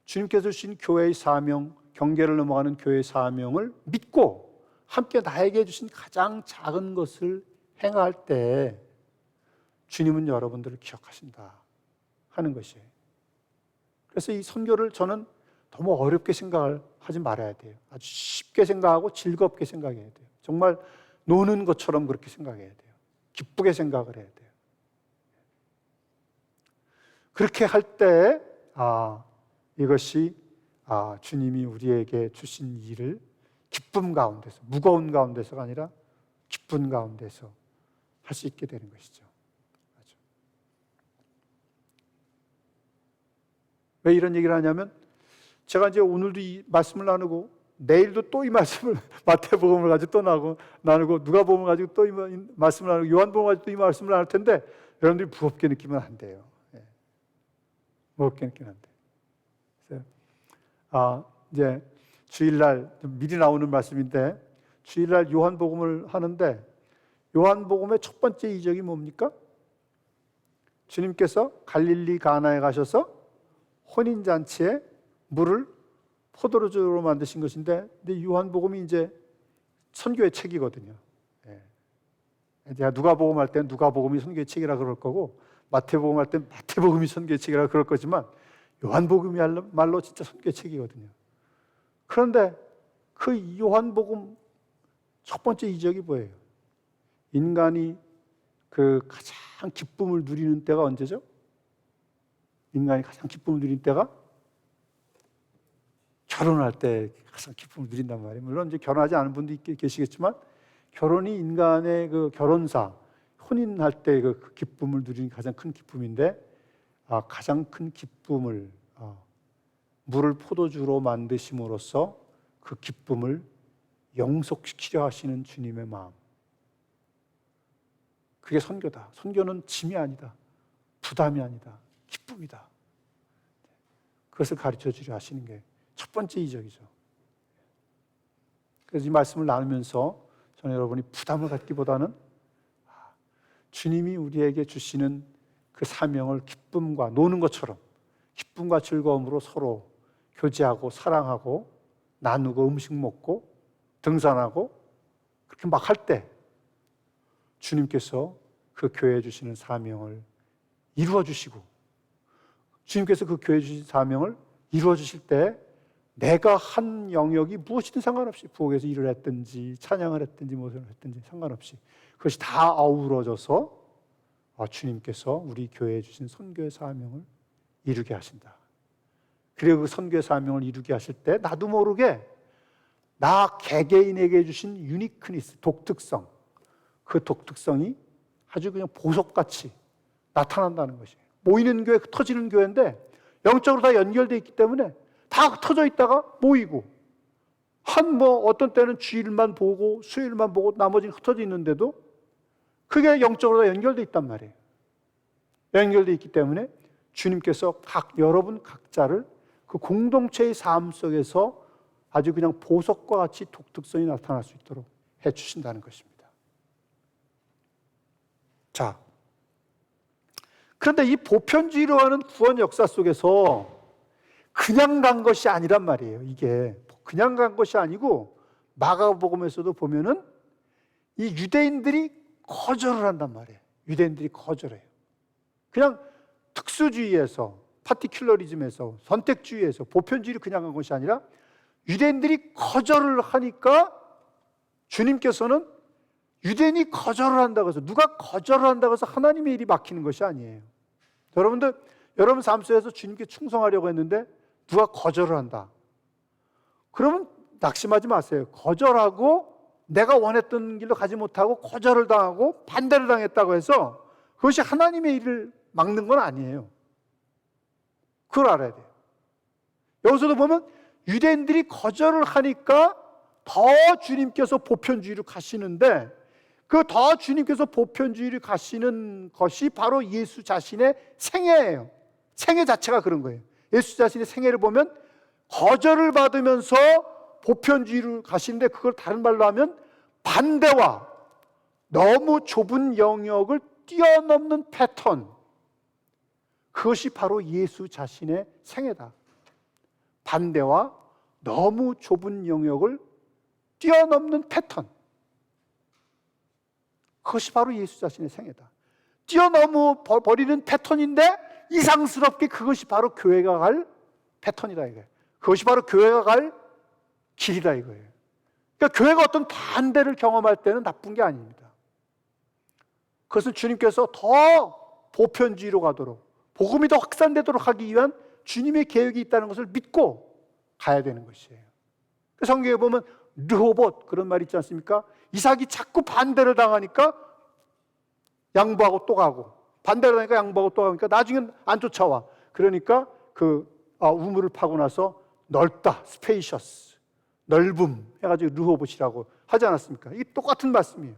주님께서 주신 교회의 사명, 경계를 넘어가는 교회의 사명을 믿고 함께 나에게 주신 가장 작은 것을 행할 때 주님은 여러분들을 기억하신다 하는 것이에요. 그래서 이 선교를 저는 너무 어렵게 생각을 하지 말아야 돼요. 아주 쉽게 생각하고 즐겁게 생각해야 돼요. 정말 노는 것처럼 그렇게 생각해야 돼요. 기쁘게 생각을 해야 돼요. 그렇게 할 때 이것이 주님이 우리에게 주신 일을 기쁨 가운데서, 무거운 가운데서가 아니라 기쁜 가운데서 할 수 있게 되는 것이죠. 맞죠? 왜 이런 얘기를 하냐면, 제가 이제 오늘도 이 말씀을 나누고 내일도 또 이 말씀을 마태복음을 가지고 또 나누고 누가복음을 가지고 또 이 말씀을 나누고 요한복음을 가지고 또 이 말씀을 나눌 텐데, 여러분들이 무겁게 느끼면 안 돼요. 무겁게 느끼면 안 돼요. 그래서 이제 주일날 미리 나오는 말씀인데, 주일날 요한복음을 하는데 요한복음의 첫 번째 이적이 뭡니까? 주님께서 갈릴리 가나에 가셔서 혼인잔치에 물을 포도주로 만드신 것인데, 근데 요한복음이 이제 선교의 책이거든요. 제가 누가복음 할 때는 누가복음이 선교의 책이라 그럴 거고, 마태복음 할 때는 마태복음이 선교의 책이라 그럴 거지만, 요한복음이야말로 진짜 선교의 책이거든요. 그런데 그 요한복음 첫 번째 이적이 뭐예요? 인간이 그 가장 기쁨을 누리는 때가 언제죠? 인간이 가장 기쁨을 누리는 때가 결혼할 때 가장 기쁨을 누린단 말이에요. 물론 이제 결혼하지 않은 분도 계시겠지만, 결혼이 인간의 그 결혼사, 혼인할 때 그 기쁨을 누리는 가장 큰 기쁨인데, 가장 큰 기쁨을 물을 포도주로 만드심으로써 그 기쁨을 영속시키려 하시는 주님의 마음, 그게 선교다. 선교는 짐이 아니다, 부담이 아니다, 기쁨이다. 그것을 가르쳐 주려 하시는 게 첫 번째 이적이죠. 그래서 이 말씀을 나누면서 저는 여러분이 부담을 갖기보다는 주님이 우리에게 주시는 그 사명을 기쁨과 노는 것처럼 기쁨과 즐거움으로 서로 교제하고 사랑하고 나누고 음식 먹고 등산하고 그렇게 막 할 때 주님께서 그 교회에 주시는 사명을 이루어 주시고, 주님께서 그 교회에 주신 사명을 이루어 주실 때 내가 한 영역이 무엇이든 상관없이, 부엌에서 일을 했든지 찬양을 했든지 무엇을 했든지 상관없이 그것이 다 어우러져서 주님께서 우리 교회에 주신 선교의 사명을 이루게 하신다. 그리고 그 선교의 사명을 이루게 하실 때 나도 모르게 나 개개인에게 주신 유니크니스, 독특성, 그 독특성이 아주 그냥 보석같이 나타난다는 것이에요. 모이는 교회, 터지는 교회인데 영적으로 다 연결되어 있기 때문에 다 흩어져 있다가 모이고, 어떤 때는 주일만 보고 수요일만 보고 나머지는 흩어져 있는데도 그게 영적으로 다 연결되어 있단 말이에요. 연결되어 있기 때문에 주님께서 여러분 각자를 그 공동체의 삶 속에서 아주 그냥 보석과 같이 독특성이 나타날 수 있도록 해주신다는 것입니다. 자, 그런데 이 보편주의로 하는 구원 역사 속에서 그냥 간 것이 아니란 말이에요. 이게 그냥 간 것이 아니고, 마가복음에서도 보면은 이 유대인들이 거절을 한단 말이에요. 유대인들이 거절해요. 그냥 특수주의에서, 파티큘러리즘에서, 선택주의에서, 보편주의로 그냥 간 것이 아니라 유대인들이 거절을 하니까 주님께서는 유대인이 거절을 한다고 해서, 누가 거절을 한다고 해서 하나님의 일이 막히는 것이 아니에요. 여러분들, 여러분 삶 속에서 주님께 충성하려고 했는데 누가 거절을 한다. 그러면 낙심하지 마세요. 거절하고 내가 원했던 길로 가지 못하고 거절을 당하고 반대를 당했다고 해서 그것이 하나님의 일을 막는 건 아니에요. 그걸 알아야 돼요. 여기서도 보면 유대인들이 거절을 하니까 더 주님께서 보편주의로 가시는데, 그 더 주님께서 보편주의로 가시는 것이 바로 예수 자신의 생애예요. 생애 자체가 그런 거예요. 예수 자신의 생애를 보면 거절을 받으면서 보편주의로 가시는데, 그걸 다른 말로 하면 반대와 너무 좁은 영역을 뛰어넘는 패턴, 그것이 바로 예수 자신의 생애다. 반대와 너무 좁은 영역을 뛰어넘는 패턴, 그것이 바로 예수 자신의 생애다. 뛰어넘어 버리는 패턴인데 이상스럽게 그것이 바로 교회가 갈 패턴이다 이거예요. 그것이 바로 교회가 갈 길이다 이거예요. 그러니까 교회가 어떤 반대를 경험할 때는 나쁜 게 아닙니다. 그것은 주님께서 더 보편주의로 가도록, 복음이 더 확산되도록 하기 위한 주님의 계획이 있다는 것을 믿고 가야 되는 것이에요. 성경에 보면 르호봇 그런 말 있지 않습니까? 이삭이 자꾸 반대를 당하니까 양보하고 또 가고, 반대를 하니까 양보하고 또 가니까 나중엔 안 쫓아와. 그러니까 우물을 파고 나서 넓다, 스페이셔스, 넓음 해가지고 르호봇이라고 하지 않았습니까? 이게 똑같은 말씀이에요.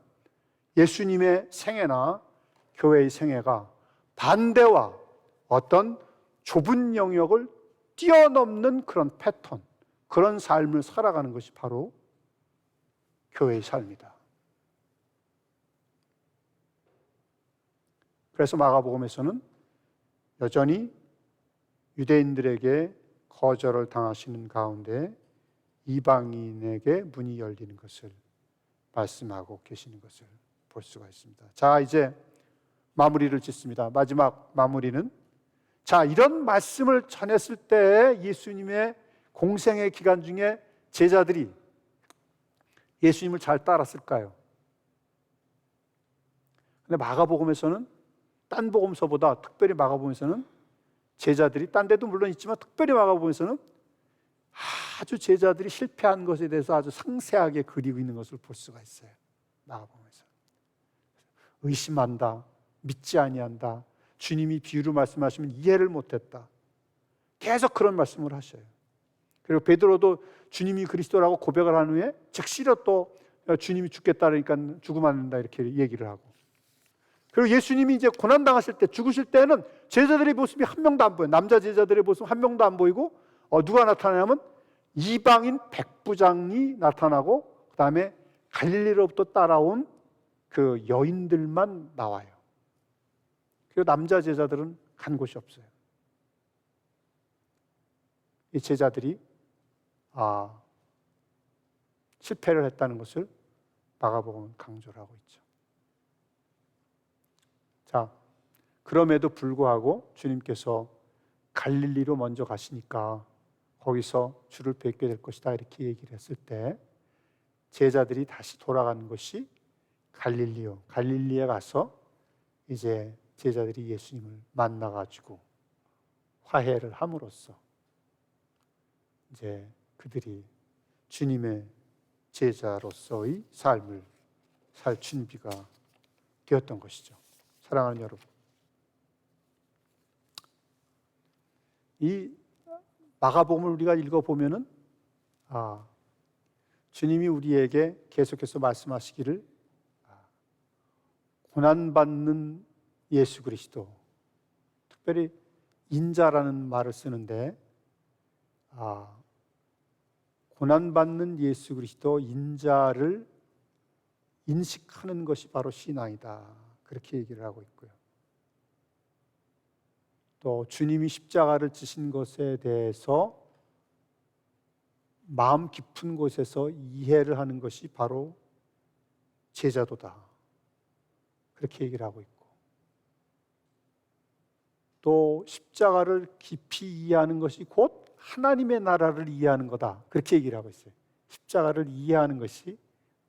예수님의 생애나 교회의 생애가 반대와 어떤 좁은 영역을 뛰어넘는 그런 패턴, 그런 삶을 살아가는 것이 바로 교회의 삶이다. 그래서 마가복음에서는 여전히 유대인들에게 거절을 당하시는 가운데 이방인에게 문이 열리는 것을 말씀하고 계시는 것을 볼 수가 있습니다. 자, 이제 마무리를 짓습니다. 마지막 마무리는, 자, 이런 말씀을 전했을 때 예수님의 공생의 기간 중에 제자들이 예수님을 잘 따랐을까요? 근데 마가복음에서는, 딴 복음서보다 특별히 마가복음에서는 제자들이, 딴 데도 물론 있지만 특별히 마가복음에서는 아주 제자들이 실패한 것에 대해서 아주 상세하게 그리고 있는 것을 볼 수가 있어요. 마가복음에서 의심한다, 믿지 아니한다, 주님이 비유로 말씀하시면 이해를 못했다, 계속 그런 말씀을 하셔요. 그리고 베드로도 주님이 그리스도라고 고백을 한 후에 즉시로 또 주님이 죽겠다 그러니까 죽으면 안 된다 이렇게 얘기를 하고, 그리고 예수님이 이제 고난당하실 때, 죽으실 때는 제자들의 모습이 한 명도 안 보여요. 남자 제자들의 모습 한 명도 안 보이고, 누가 나타나냐면 이방인 백부장이 나타나고, 그 다음에 갈릴리로부터 따라온 그 여인들만 나와요. 그리고 남자 제자들은 간 곳이 없어요. 이 제자들이 실패를 했다는 것을 마가복음은 강조를 하고 있죠. 자, 그럼에도 불구하고 주님께서 갈릴리로 먼저 가시니까 거기서 주를 뵙게 될 것이다 이렇게 얘기를 했을 때, 제자들이 다시 돌아가는 것이 갈릴리에 가서 이제 제자들이 예수님을 만나가지고 화해를 함으로써 이제 그들이 주님의 제자로서의 삶을 살 준비가 되었던 것이죠. 사랑하는 여러분, 이 마가복음을 우리가 읽어보면은 주님이 우리에게 계속해서 말씀하시기를 고난받는 예수 그리스도, 특별히 인자라는 말을 쓰는데 고난받는 예수 그리스도, 인자를 인식하는 것이 바로 신앙이다 그렇게 얘기를 하고 있고요. 또 주님이 십자가를 지신 것에 대해서 마음 깊은 곳에서 이해를 하는 것이 바로 제자도다 그렇게 얘기를 하고 있고, 또 십자가를 깊이 이해하는 것이 곧 하나님의 나라를 이해하는 거다 그렇게 얘기를 하고 있어요. 십자가를 이해하는 것이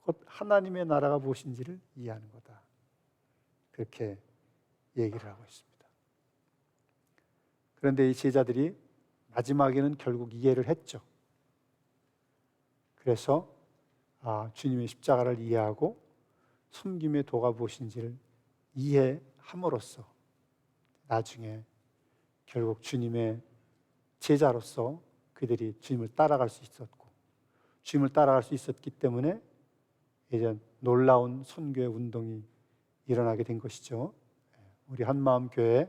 곧 하나님의 나라가 무엇인지를 이해하는 거다 그렇게 얘기를 하고 있습니다. 그런데 이 제자들이 마지막에는 결국 이해를 했죠. 그래서 주님의 십자가를 이해하고 섬김의 도가 무엇인지를 이해함으로써 나중에 결국 주님의 제자로서 그들이 주님을 따라갈 수 있었고, 주님을 따라갈 수 있었기 때문에 이제 놀라운 선교의 운동이 일어나게 된 것이죠. 우리 한마음 교회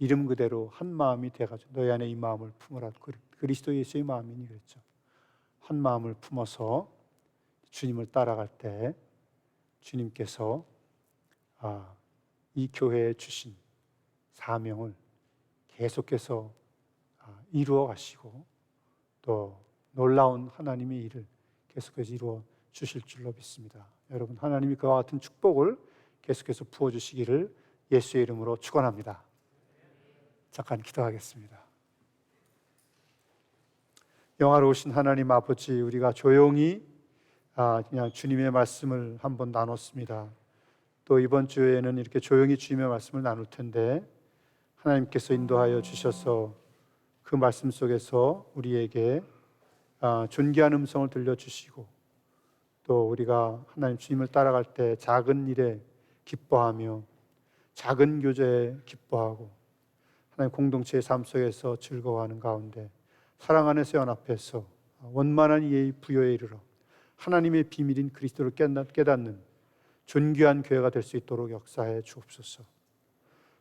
이름 그대로 한 마음이 돼가지고 너희 안에 이 마음을 품으라, 그리스도 예수의 마음이니 그랬죠. 한 마음을 품어서 주님을 따라갈 때 주님께서 이 교회에 주신 사명을 계속해서 이루어 가시고 또 놀라운 하나님의 일을 계속해서 이루어 주실 줄로 믿습니다. 여러분, 하나님이 그와 같은 축복을 계속해서 부어주시기를 예수의 이름으로 축원합니다. 잠깐 기도하겠습니다. 영화로우신 하나님 아버지, 우리가 조용히 그냥 주님의 말씀을 한번 나눴습니다. 또 이번 주에는 이렇게 조용히 주님의 말씀을 나눌 텐데 하나님께서 인도하여 주셔서 그 말씀 속에서 우리에게 존귀한 음성을 들려주시고, 또 우리가 하나님 주님을 따라갈 때 작은 일에 기뻐하며 작은 교제에 기뻐하고 하나님 공동체의 삶 속에서 즐거워하는 가운데 사랑 안에서 연합해서 원만한 이해의 부여에 이르러 하나님의 비밀인 그리스도를 깨닫는 존귀한 교회가 될 수 있도록 역사해 주옵소서.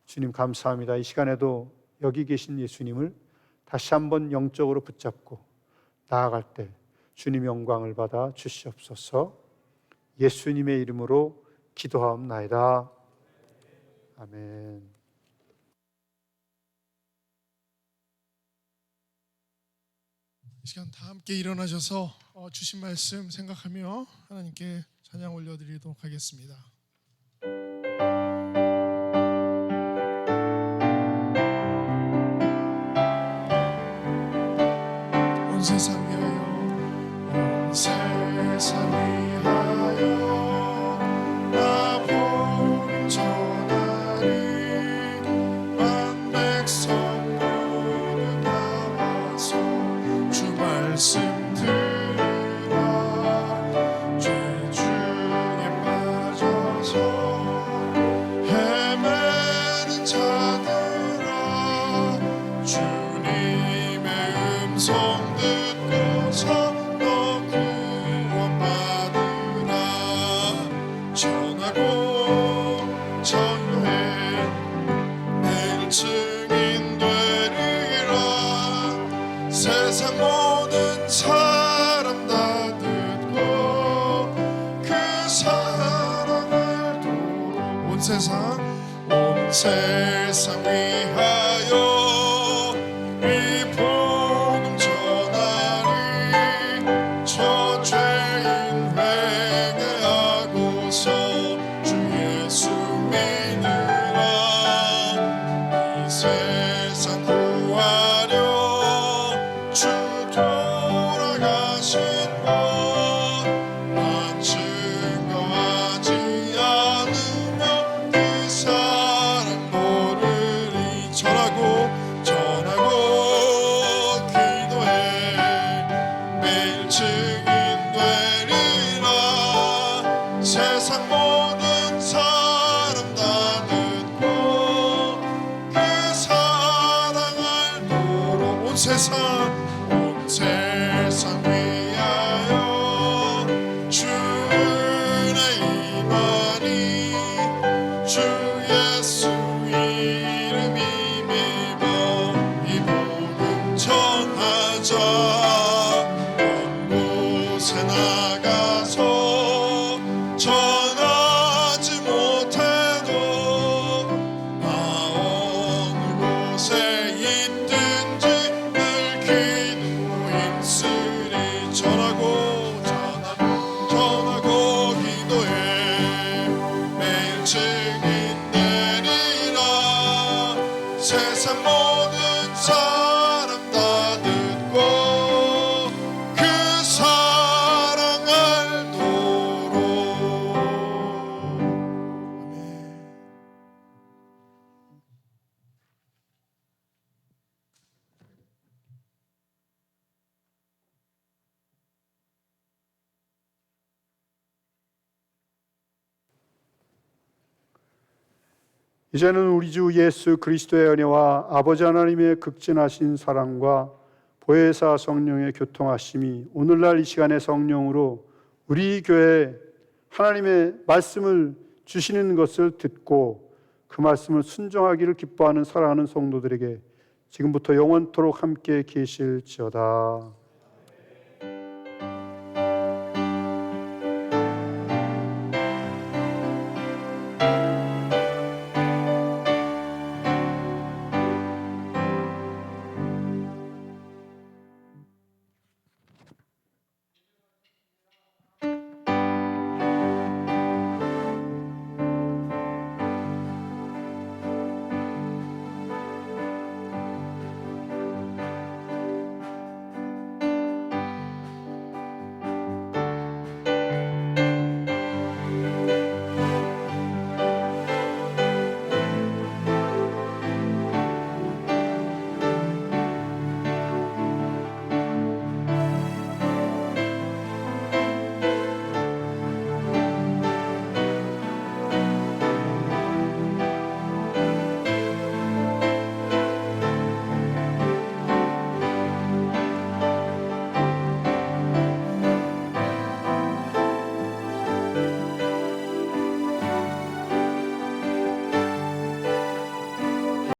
주님 감사합니다. 이 시간에도 여기 계신 예수님을 다시 한번 영적으로 붙잡고 나아갈 때 주님 영광을 받아 주시옵소서. 예수님의 이름으로 기도하옵나이다. 아멘. 이 시간 다 함께 일어나셔서 주신 말씀 생각하며 하나님께 찬양 올려드리도록 하겠습니다. 온 세상 위하여, 온 세상 위하여 나 복음 전하리. 만 백성 모두 나와서 주 말씀 들으라. 죄 중에 빠져서 헤매는 자들아, 주님의 음성 듣고서 너 구원받으라. 전하고 전도해 매일 증인 되리라. 세상 모든 사람 다 듣고 그 사랑을 도로 온 세상 위하여 이 복음 전하리. 저 죄인 회개하고서 주 예수 믿으라. 이 세상 구하려 주 돌아가신 것 난 증거하지 않으며 그 사랑 모르리. 전하고 기도해 매일 증인 되리라. 세상 모든 사람 다 듣고 그 사랑을 도로 온 세상 위하여 주의 임하니. 주 예수 이름 힘입어 이 복음 전하자. 온 곳에 나가서 전하지 못해도 나 어느 곳에 있든지 늘 기도 힘쓰리. 전하고 기도해 매일 증인 되리라. 세상 모든 사람 다 듣고 그 사랑을 도로. 아멘. 이제는 우리 주 예수 그리스도의 은혜와 아버지 하나님의 극진하신 사랑과 보혜사 성령의 교통하심이 오늘날 이 시간의 성령으로 우리 교회에 하나님의 말씀을 주시는 것을 듣고 그 말씀을 순종하기를 기뻐하는 사랑하는 성도들에게 지금부터 영원토록 함께 계실지어다.